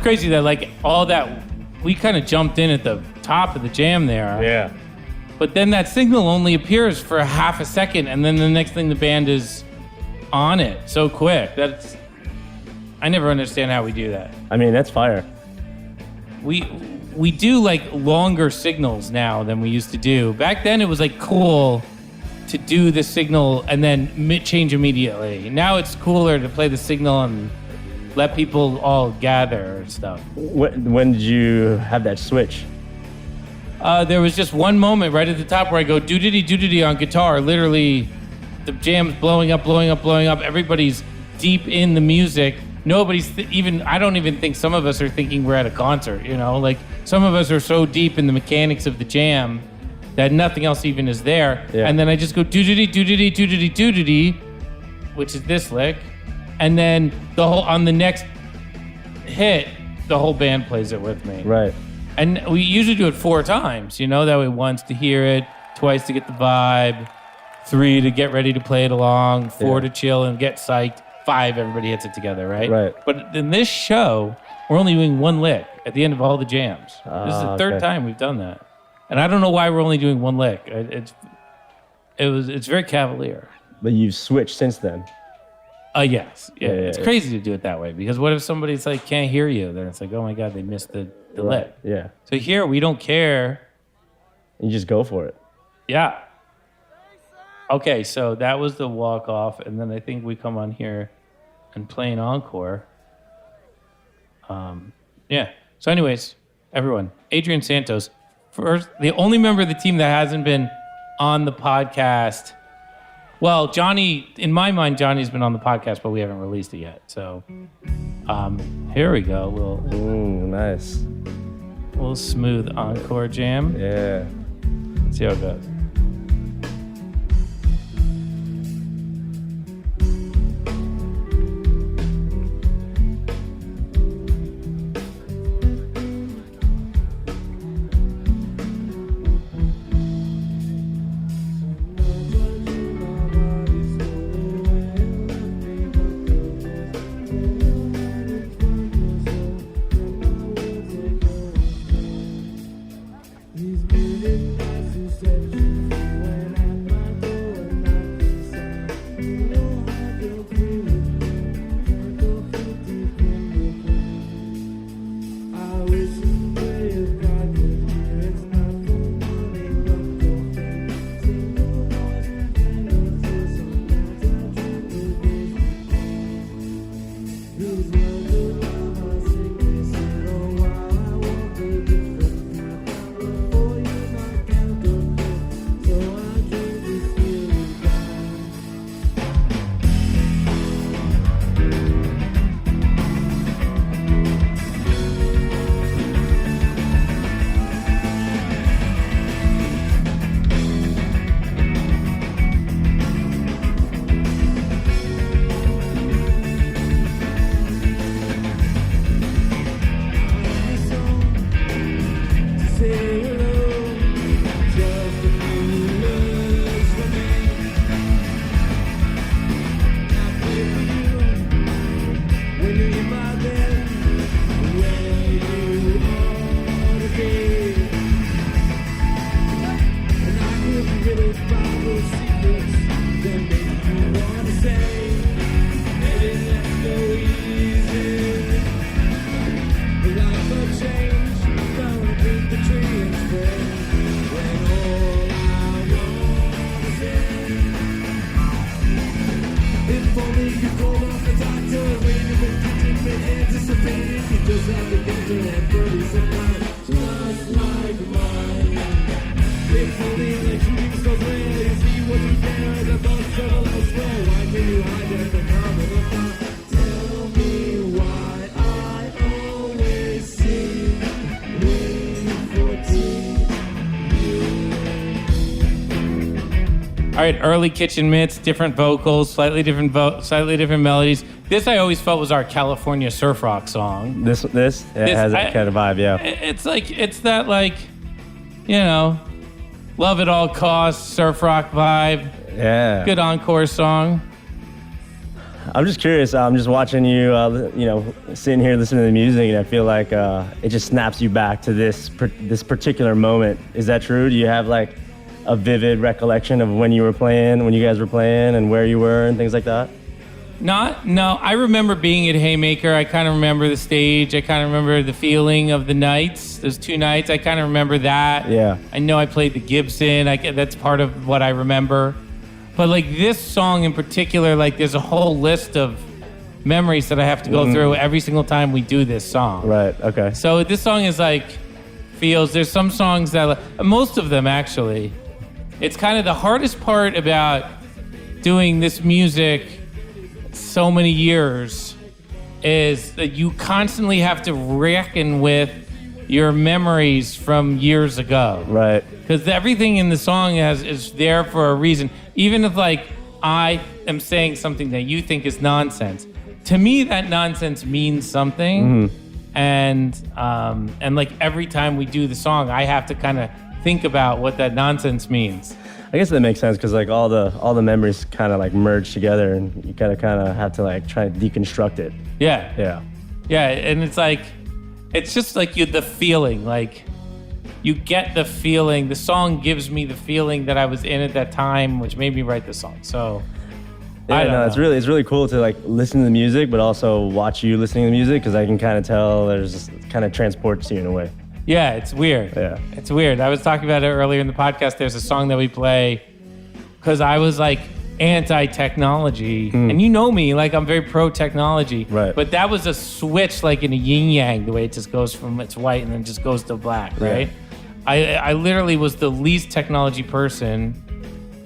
Crazy that like all that we kind of jumped in at the top of the jam there. Yeah. But then that signal only appears for half a second, and then the next thing the band is on it so quick. I never understand how we do that. I mean, that's fire. We do like longer signals now than we used to do. Back then it was like cool to do the signal and then change immediately. Now it's cooler to play the signal and let people all gather and stuff. When did you have that switch? There was just one moment right at the top where I go doo-doo-dee on guitar. Literally, the jam's blowing up. Everybody's deep in the music. Nobody's I don't even think some of us are thinking we're at a concert, you know? Like, some of us are so deep in the mechanics of the jam that nothing else even is there. Yeah. And then I just go doo-doo-dee, which is this lick. And then on the next hit, the whole band plays it with me. Right. And we usually do it 4 times, you know, that way once to hear it, twice to get the vibe, 3 to get ready to play it along, 4 to chill and get psyched, 5 everybody hits it together, right? Right. But in this show, we're only doing 1 lick at the end of all the jams. This is the 3rd time we've done that. And I don't know why we're only doing 1 lick. It's very cavalier. But you've switched since then. Yes. Yeah. It's crazy to do it that way because what if somebody's like can't hear you? Then it's like, oh my God, they missed the lick. Yeah. So here we don't care. You just go for it. Yeah. Okay, so that was the walk off, and then I think we come on here and play an encore. Yeah. So, anyways, everyone, Adrian Santos, first, the only member of the team that hasn't been on the podcast. Well, Johnny, in my mind, Johnny's been on the podcast, but we haven't released it yet. So, here we go. Ooh, nice. We'll smooth encore jam. Yeah. Let's see how it goes. philosophy. You just have to get to it, birdies and mine, just like mine. If only electronics goes rare, you see what you dare, the thoughts travel elsewhere. Why can you hijack the common thought? Tell me why I always see All right, early kitchen mitts, different vocals, slightly different melodies. This I always felt was our California surf rock song. This has that kind of vibe, yeah. It's that like, you know, love at all costs, surf rock vibe. Yeah. Good encore song. I'm just curious. I'm just watching you, sitting here listening to the music, and I feel like it just snaps you back to this particular moment. Is that true? Do you have like a vivid recollection of when you guys were playing, and where you were, and things like that? No. I remember being at Haymaker. I kind of remember the stage. I kind of remember the feeling of the nights. Those 2 nights. I kind of remember that. Yeah. I know I played the Gibson. That's part of what I remember. But like this song in particular, like there's a whole list of memories that I have to go through every single time we do this song. Right. Okay. So this song is like there's some songs that, most of them actually, it's kind of the hardest part about doing this music so many years is that you constantly have to reckon with your memories from years ago. Right. Because everything in the song is there for a reason. Even if like I am saying something that you think is nonsense, to me that nonsense means something. And like every time we do the song, I have to kind of think about what that nonsense means. I guess that makes sense because like all the memories kind of like merge together, and you kind of have to like try to deconstruct it. Yeah, and it's like it's just like the feeling, like you get the feeling. The song gives me the feeling that I was in at that time, which made me write the song. So I don't know. It's really cool to like listen to the music, but also watch you listening to the music, because I can kind of tell there's kind of transports you in a way. Yeah, it's weird. Yeah. It's weird. I was talking about it earlier in the podcast. There's a song that we play because I was like anti-technology. And you know me, like I'm very pro-technology. Right. But that was a switch like in a yin-yang, the way it just goes from it's white and then just goes to black, right? Yeah. I literally was the least technology person,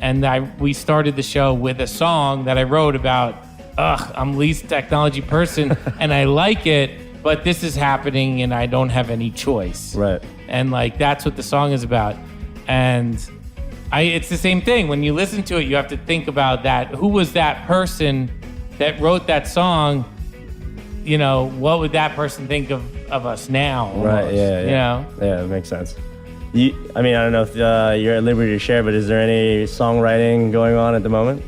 and we started the show with a song that I wrote about, I'm least technology person, and I like it, but this is happening and I don't have any choice. Right. And like that's what the song is about. And it's the same thing. When you listen to it, you have to think about that. Who was that person that wrote that song? You know, what would that person think of us now? Almost, right, yeah. You know? Yeah, that makes sense. I don't know if you're at liberty to share, but is there any songwriting going on at the moment?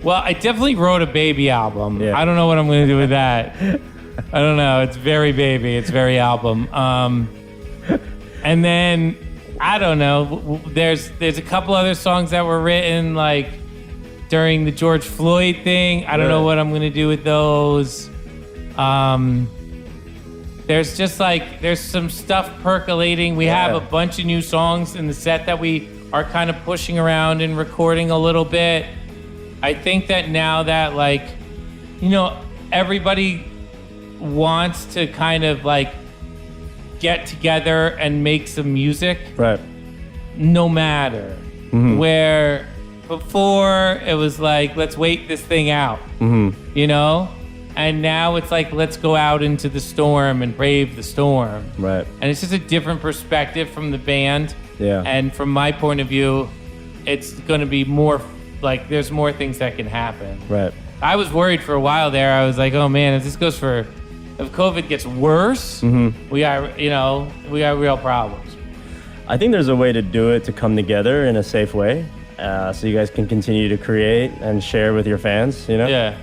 Well, I definitely wrote a baby album. Yeah. I don't know what I'm going to do with that. I don't know. It's very baby. It's very album. And then, I don't know. There's a couple other songs that were written like during the George Floyd thing. I don't know what I'm going to do with those. There's just like, there's some stuff percolating. We have a bunch of new songs in the set that we are kind of pushing around and recording a little bit. I think that now that like, everybody wants to kind of like get together and make some music. Right. No matter. Where before it was like, let's wait this thing out, And now it's like, let's go out into the storm and brave the storm. Right. And it's just a different perspective from the band. Yeah. And from my point of view, it's going to be more like there's more things that can happen. Right. I was worried for a while there. I was like, oh man, if COVID gets worse, we got real problems. I think there's a way to do it to come together in a safe way, so you guys can continue to create and share with your fans, Yeah.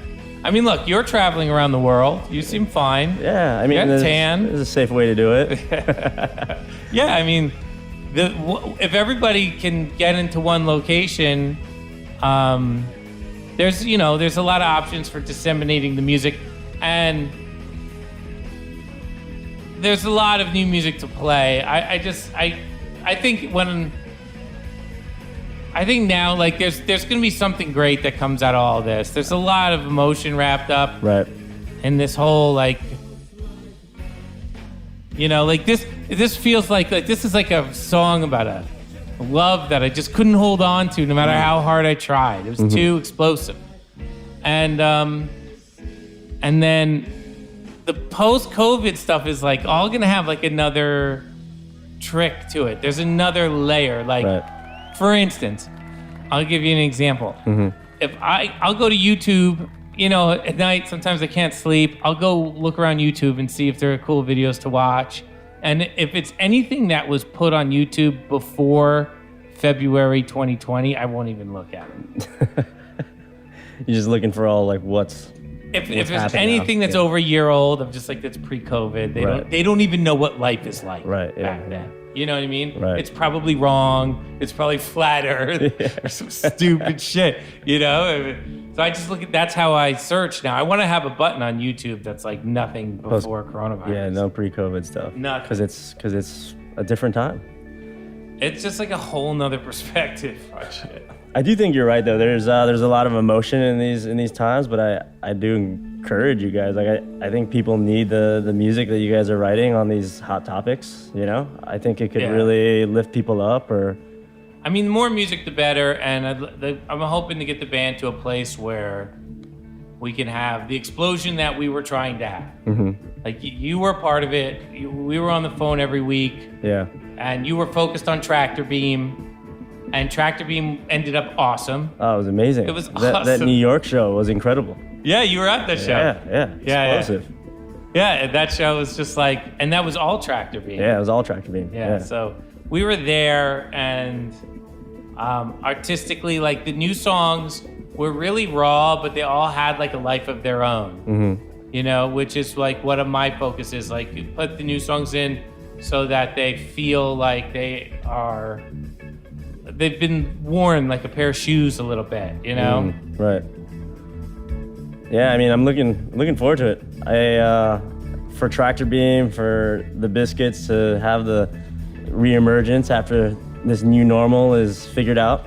I mean, look, you're traveling around the world. You seem fine. Yeah, I mean, there's a safe way to do it. Yeah, I mean, if everybody can get into one location, there's a lot of options for disseminating the music, and there's a lot of new music to play. I think now, like, there's going to be something great that comes out of all this. There's a lot of emotion wrapped up right. in this whole, like, You know, like this feels like this is like a song about a love that I just couldn't hold on to no matter how hard I tried. It was too explosive. And then the post-COVID stuff is like all gonna have like another trick to it. There's another layer. Like, for instance, I'll give you an example. If I'll go to YouTube, you know, at night, sometimes I can't sleep. I'll go look around YouTube and see if there are cool videos to watch. And if it's anything that was put on YouTube before February 2020, I won't even look at it. You're just looking for all like what's if it's anything that's over a year old, I'm just like, that's pre-COVID. They don't even know what life is like back then. You know what I mean? Right. It's probably wrong. It's probably flat Earth or some stupid shit. You know? So I just look at, that's how I search now. I want to have a button on YouTube that's like nothing before coronavirus. Yeah, no pre-COVID stuff. Nothing. Because it's a different time. It's just like a whole nother perspective on shit. I do think you're right though. There's a lot of emotion in these times, but I do encourage you guys. Like I think people need the music that you guys are writing on these hot topics. You know, I think it could really lift people up. Or, I mean, the more music, the better. And I'm hoping to get the band to a place where we can have the explosion that we were trying to have. Like you were part of it. We were on the phone every week. Yeah. And you were focused on Tractor Beam. And Tractor Beam ended up awesome. Oh, it was amazing. It was awesome. That New York show was incredible. Yeah, you were at that show. Yeah. Explosive. Yeah, that show was just like, and that was all Tractor Beam. Yeah, it was all Tractor Beam. Yeah, so we were there, and artistically, like the new songs were really raw, but they all had like a life of their own. You know, which is like what my focus is. Like, you put the new songs in so that they feel like they've been worn like a pair of shoes a little bit, you know? Right. Yeah, I mean, I'm looking forward to it. For Tractor Beam, for the Biscuits to have the reemergence after this new normal is figured out.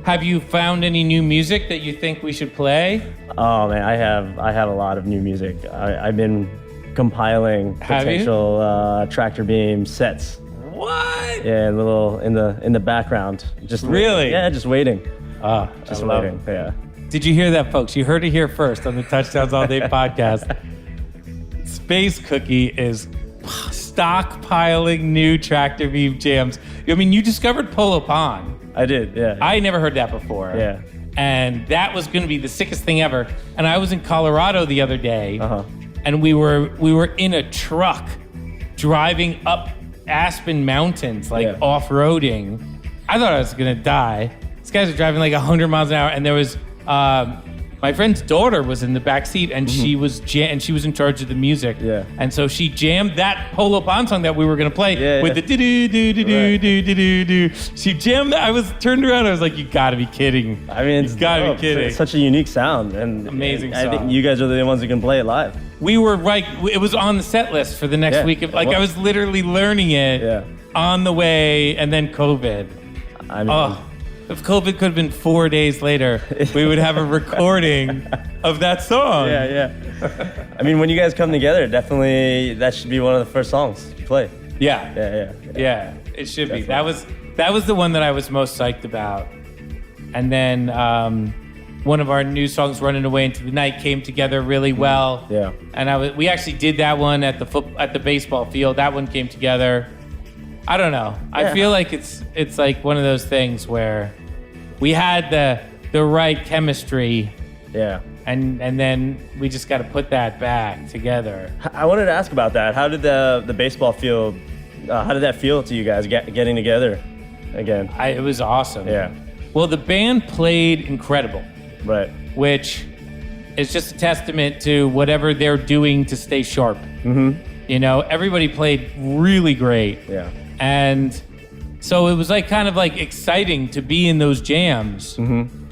Have you found any new music that you think we should play? Oh man, I have a lot of new music. I've been compiling potential Tractor Beam sets. What? Yeah, a little in the background. Just really? Yeah, just waiting. Just waiting. Yeah. Did you hear that, folks? You heard it here first on the Touchdowns All Day podcast. Space Cookie is stockpiling new Tractor Beam jams. I mean, you discovered Polo Pond. I did. Yeah. I never heard that before. Yeah. And that was going to be the sickest thing ever. And I was in Colorado the other day, and we were in a truck driving up Aspen Mountains, like off-roading. I thought I was gonna die. These guys are driving like 100 miles an hour, and there was my friend's daughter was in the back seat, and she was in charge of the music. Yeah. And so she jammed that Polo Pond song that we were gonna play with the do do do do do do do do. She jammed that. I was turned around. I was like, "You gotta be kidding!" I mean, you gotta be kidding. It's such a unique sound and amazing. I think you guys are the ones who can play it live. We were right. It was on the set list for the next week. Like I was literally learning it on the way, and then COVID. I mean, if COVID could have been 4 days later, we would have a recording of that song. Yeah. I mean, when you guys come together, definitely that should be one of the first songs you play. Yeah, it should be. That was the one that I was most psyched about. And then one of our new songs, "Running Away Into the Night," came together really well. Yeah. And we actually did that one at the baseball field. That one came together. I don't know. I feel like it's like one of those things where we had the right chemistry. Yeah. And then we just got to put that back together. I wanted to ask about that. How did the baseball field? How did that feel to you guys getting together again? It was awesome. Yeah. Well, the band played incredible. Right. Which is just a testament to whatever they're doing to stay sharp. You know, everybody played really great. Yeah. And so it was like kind of like exciting to be in those jams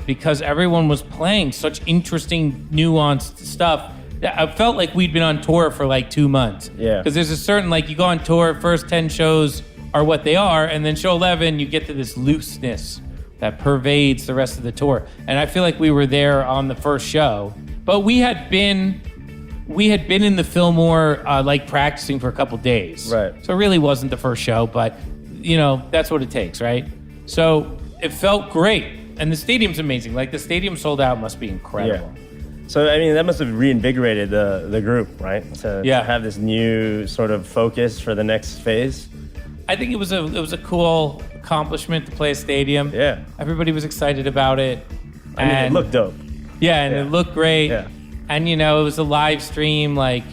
because everyone was playing such interesting, nuanced stuff. I felt like we'd been on tour for like 2 months. Yeah. Because there's a certain, like, you go on tour, first 10 shows are what they are, and then show 11, you get to this looseness that pervades the rest of the tour. And I feel like we were there on the first show. But we had been we had been in the Fillmore like practicing for a couple days. Right. So it really wasn't the first show, but that's what it takes, right? So it felt great. And the stadium's amazing. Like the stadium sold out must be incredible. Yeah. So, I mean, that must have reinvigorated the group, right? To have this new sort of focus for the next phase. I think it was a cool accomplishment to play a stadium. Yeah. Everybody was excited about it. I mean, it looked dope. Yeah, and it looked great. Yeah. And, it was a live stream. Like,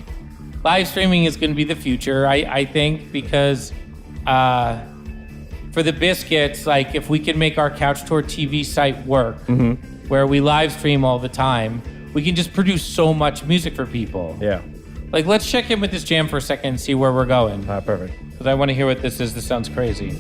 live streaming is going to be the future, I think, because for the Biscuits, like, if we can make our Couch Tour TV site work, where we live stream all the time, we can just produce so much music for people. Yeah. Like, let's check in with this jam for a second and see where we're going. Perfect. Because I want to hear what this is. This sounds crazy.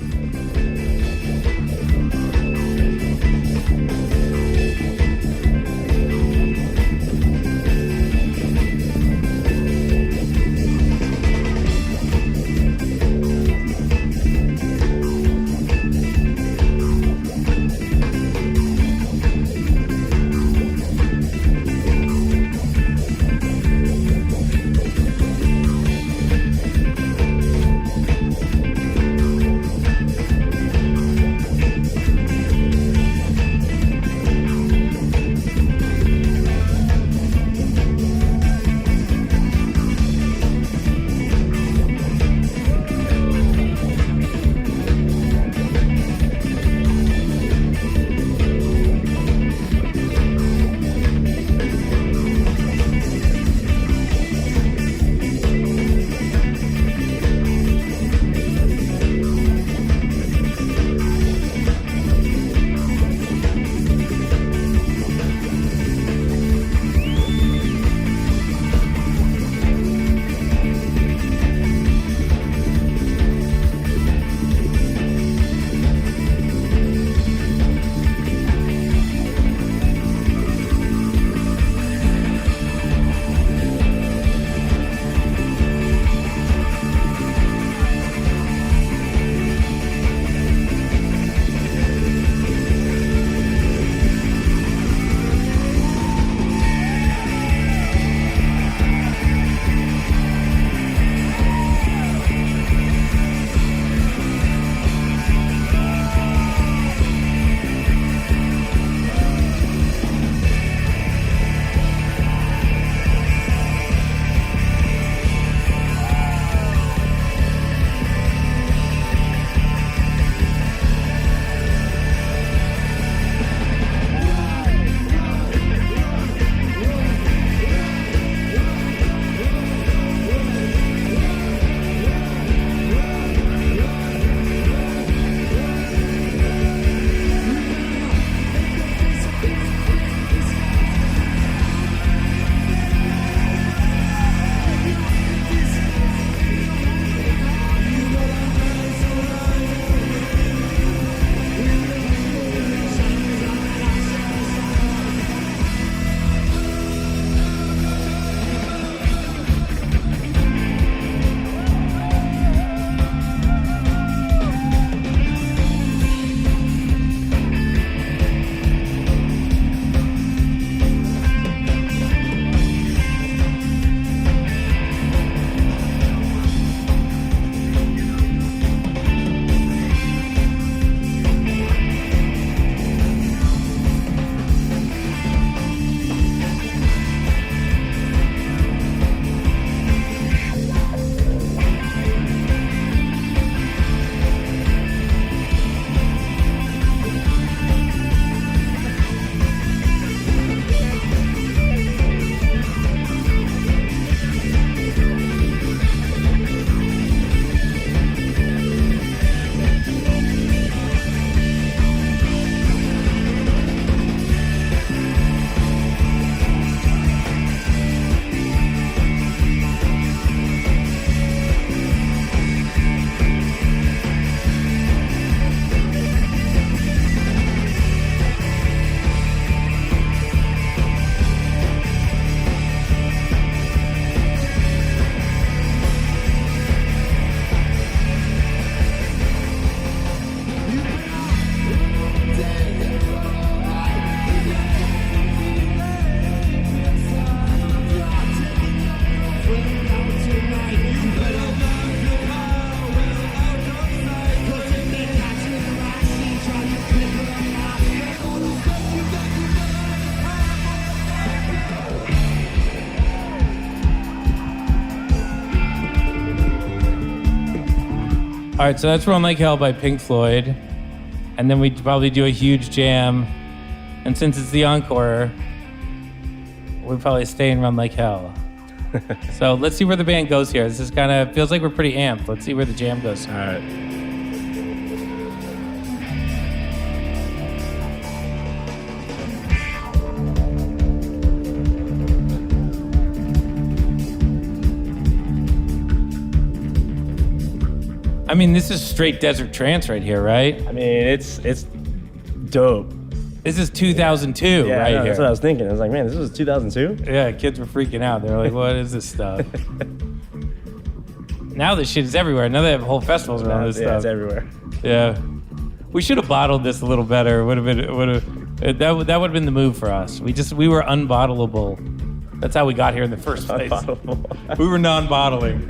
All right, so that's Run Like Hell by Pink Floyd. And then we'd probably do a huge jam. And since it's the encore, we'd probably stay and Run Like Hell. So let's see where the band goes here. This is kind of, feels like we're pretty amped. Let's see where the jam goes. All right. I mean, this is straight desert trance right here, right? I mean, it's dope. This is 2002 Yeah, right no, here. that's what I was thinking. I was like, man, this was 2002? Yeah, kids were freaking out. They were like, what is this stuff? Now this shit is everywhere. Now they have whole festivals around this Yeah, stuff. it's everywhere. Yeah. We should have bottled this a little better. That would have been the move for us. We were unbottleable. That's how we got here in the first place. We were non-bottling.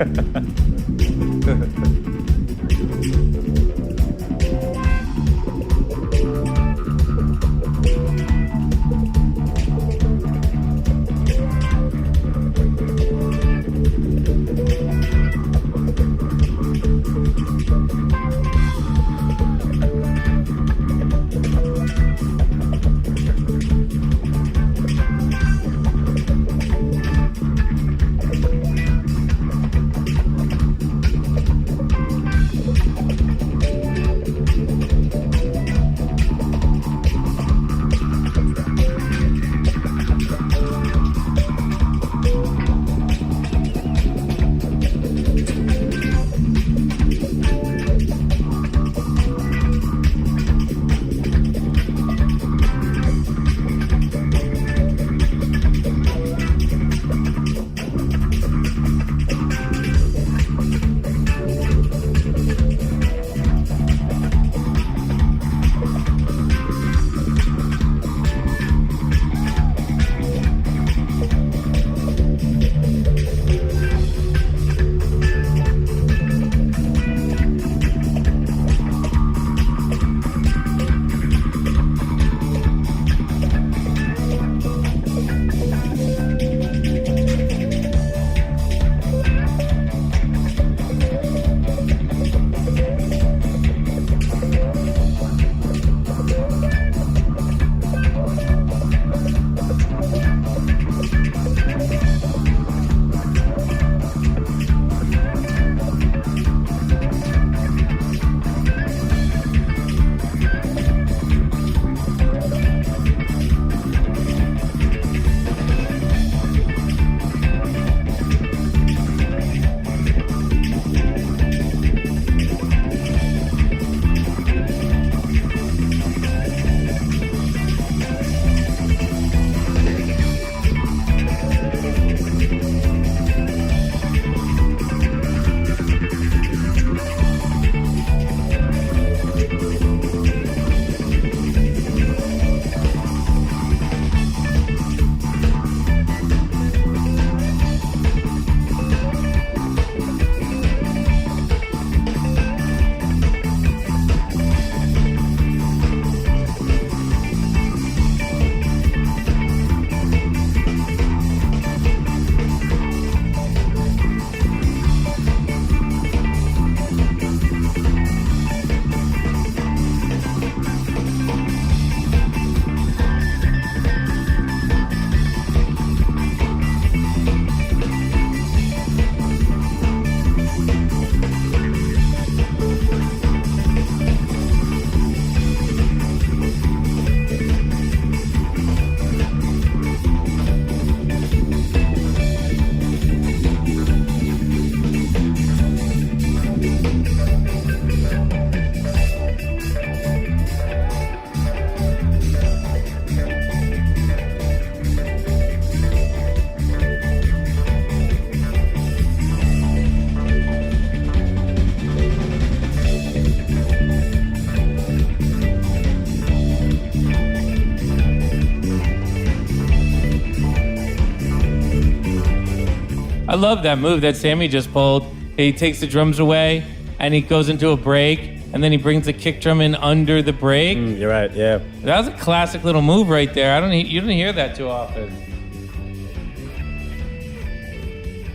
I love that move that Sammy just pulled. He takes the drums away and he goes into a break and then he brings the kick drum in under the break. You're right, yeah. That was a classic little move right there. You don't hear that too often.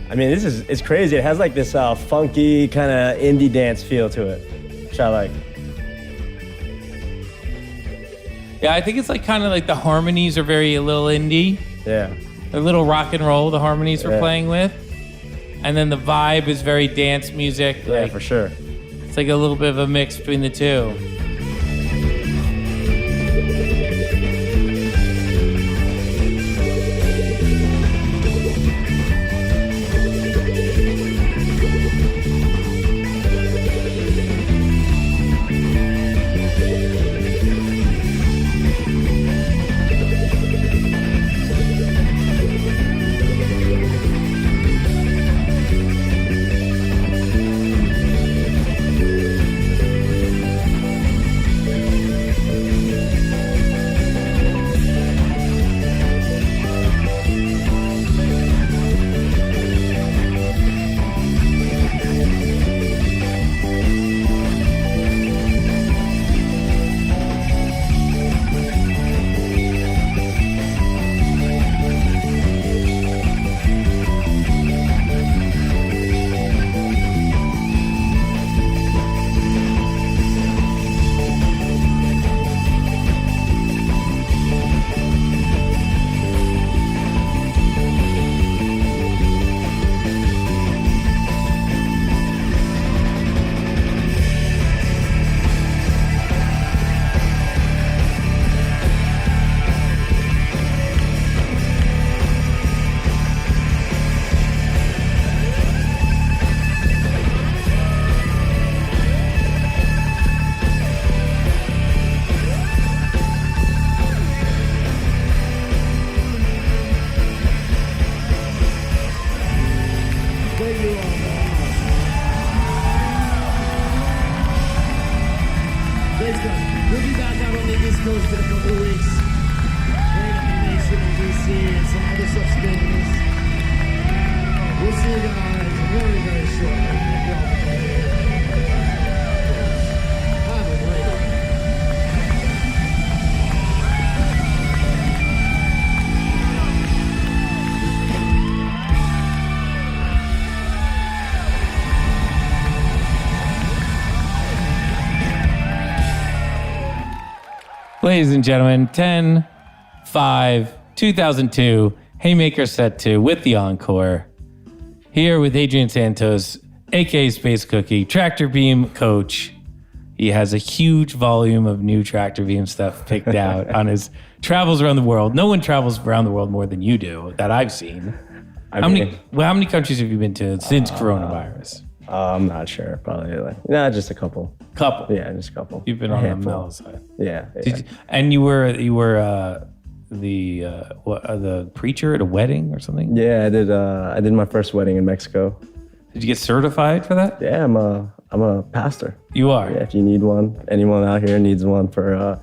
I I mean, it's crazy. It has like this funky kind of indie dance feel to it, which I like. Yeah, I think it's like kind of like the harmonies are a little indie. Yeah. A little rock and roll, the harmonies we're playing with. And then the vibe is very dance music. Yeah, like, for sure. It's like a little bit of a mix between the two. We'll be back out on the East Coast in a couple of weeks. Playing at the Nation in DC and some other such things. We'll see you guys very, very shortly. Have a great day. Ladies and gentlemen, 10/5/2002, Haymaker set 2 with the encore. Here with Adrian Santos, aka Space Cookie, Tractor Beam Coach. He has a huge volume of new Tractor Beam stuff picked out on his travels around the world. No one travels around the world more than you do, that I've seen. How many countries have you been to since coronavirus? I'm not sure. Probably just a couple. Yeah, just a couple. You've been on the mellow side. Yeah. And you were the preacher at a wedding or something? Yeah, I did my first wedding in Mexico. Did you get certified for that? Yeah, I'm a pastor. You are? Yeah, if you need one, anyone out here needs one for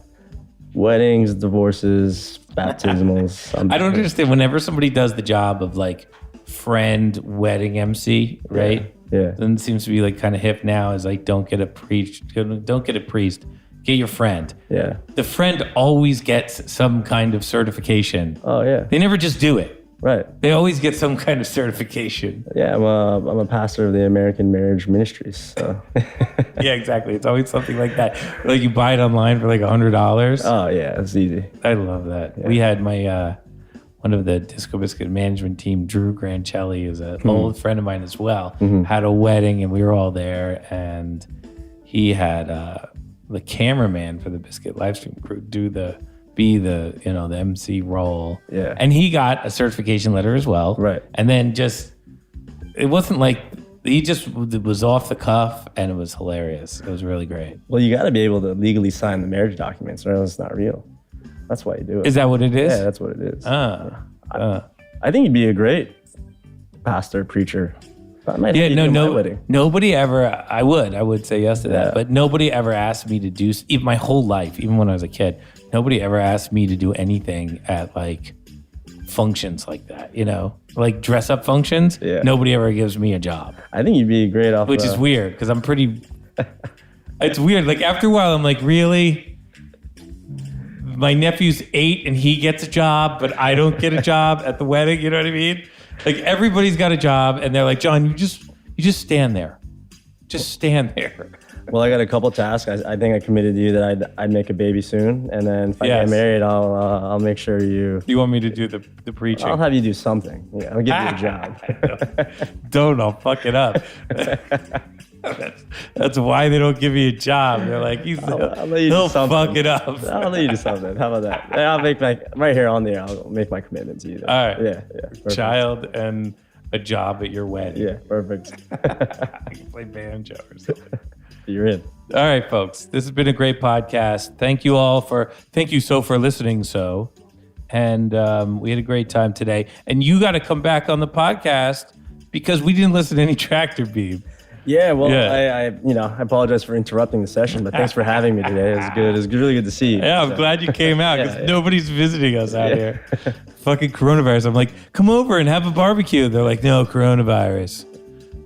weddings, divorces, baptismals. I don't understand. Whenever somebody does the job of like friend wedding MC, right? Yeah. Then it seems to be like kind of hip now is like don't get a priest, get your friend. Yeah. The friend always gets some kind of certification. Oh yeah. They never just do it. Right. They always get some kind of certification. Yeah, I'm a pastor of the American Marriage Ministries. So. Yeah, exactly. It's always something like that. Like you buy it online for like $100. Oh yeah, it's easy. I love that. Yeah. We had my one of the Disco Biscuit management team, Drew Grancelli, is an old friend of mine as well, had a wedding and we were all there, and he had the cameraman for the Biscuit livestream crew be the MC role. Yeah. And he got a certification letter as well. Right. And then it wasn't like, he just was off the cuff and it was hilarious. It was really great. Well, you got to be able to legally sign the marriage documents or else it's not real. That's why you do it. Is that what it is? Yeah, that's what it is. I think you'd be a great pastor, preacher. Nobody ever, I would say yes to that, but nobody ever asked me to do, even my whole life, even when I was a kid, nobody ever asked me to do anything at like functions like that, like dress up functions. Yeah. Nobody ever gives me a job. I think you'd be great off. Which is weird because I'm pretty, it's weird. Like after a while, I'm like, really? My nephew's 8 and he gets a job, but I don't get a job at the wedding. You know what I mean? Like everybody's got a job, and they're like, John, you just stand there. Just stand there. Well, I got a couple tasks. I think I committed to you that I'd make a baby soon, and then if I get married, I'll make sure you. You want me to do the preaching? I'll have you do something. Yeah, I'll give you a job. Don't. I'll fuck it up. That's why they don't give me a job. They're like, I'll let you he'll do something. fuck it up. I'll let you do something. How about that? I'll make right here on the air. I'll make my commitment to you. Then. All right. Yeah. Perfect. Child and a job at your wedding. Yeah, perfect. I can play banjo or something. You're in. All right, folks. This has been a great podcast. Thank you for listening. And we had a great time today. And you got to come back on the podcast because we didn't listen to any Tractor Beam. Yeah, well, I apologize for interrupting the session, but thanks for having me today. It was good. It was really good to see you. Yeah, I'm glad you came out because nobody's visiting us out here. Fucking coronavirus. I'm like, come over and have a barbecue. They're like, no, coronavirus.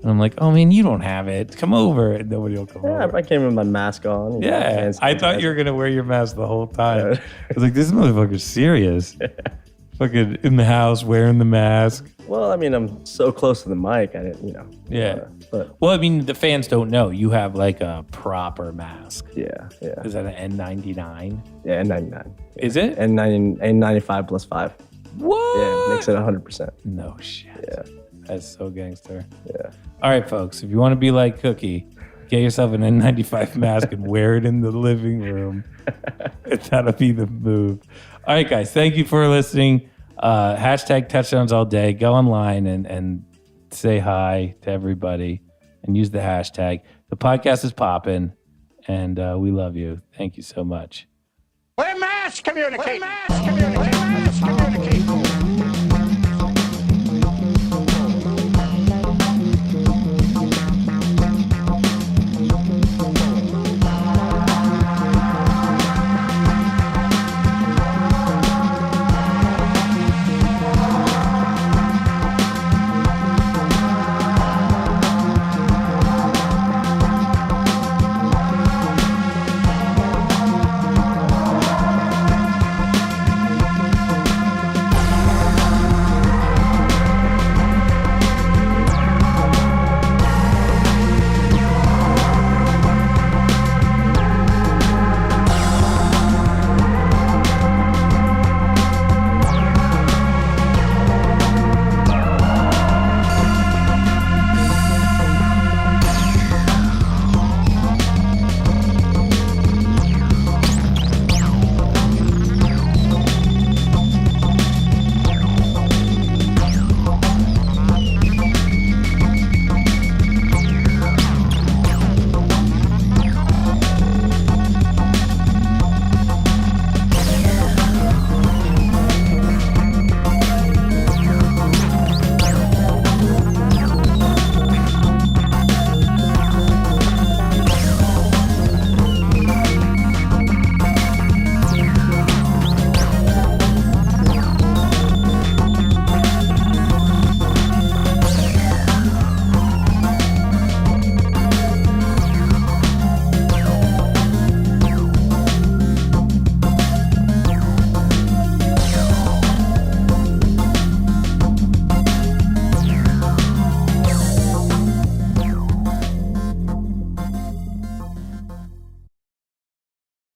And I'm like, oh, man, you don't have it. Come over. And nobody will come over. I came with my mask on. Yeah, I thought you were going to wear your mask the whole time. I was like, this motherfucker's serious. Fucking in the house, wearing the mask. Well, I mean, I'm so close to the mic. I didn't, Yeah. But well, I mean, the fans don't know. You have like a proper mask. Yeah. Is that an N99? Yeah, N99. Is it? N95 plus 5. What? Yeah, makes it 100%. No shit. Yeah. That's so gangster. Yeah. All right, folks. If you want to be like Cookie, get yourself an N95 mask and wear it in the living room. That'll be the move. All right, guys. Thank you for listening. Hashtag touchdowns all day. Go online and say hi to everybody and use the hashtag. The podcast is popping, and we love you. Thank you so much. We're mass communicating.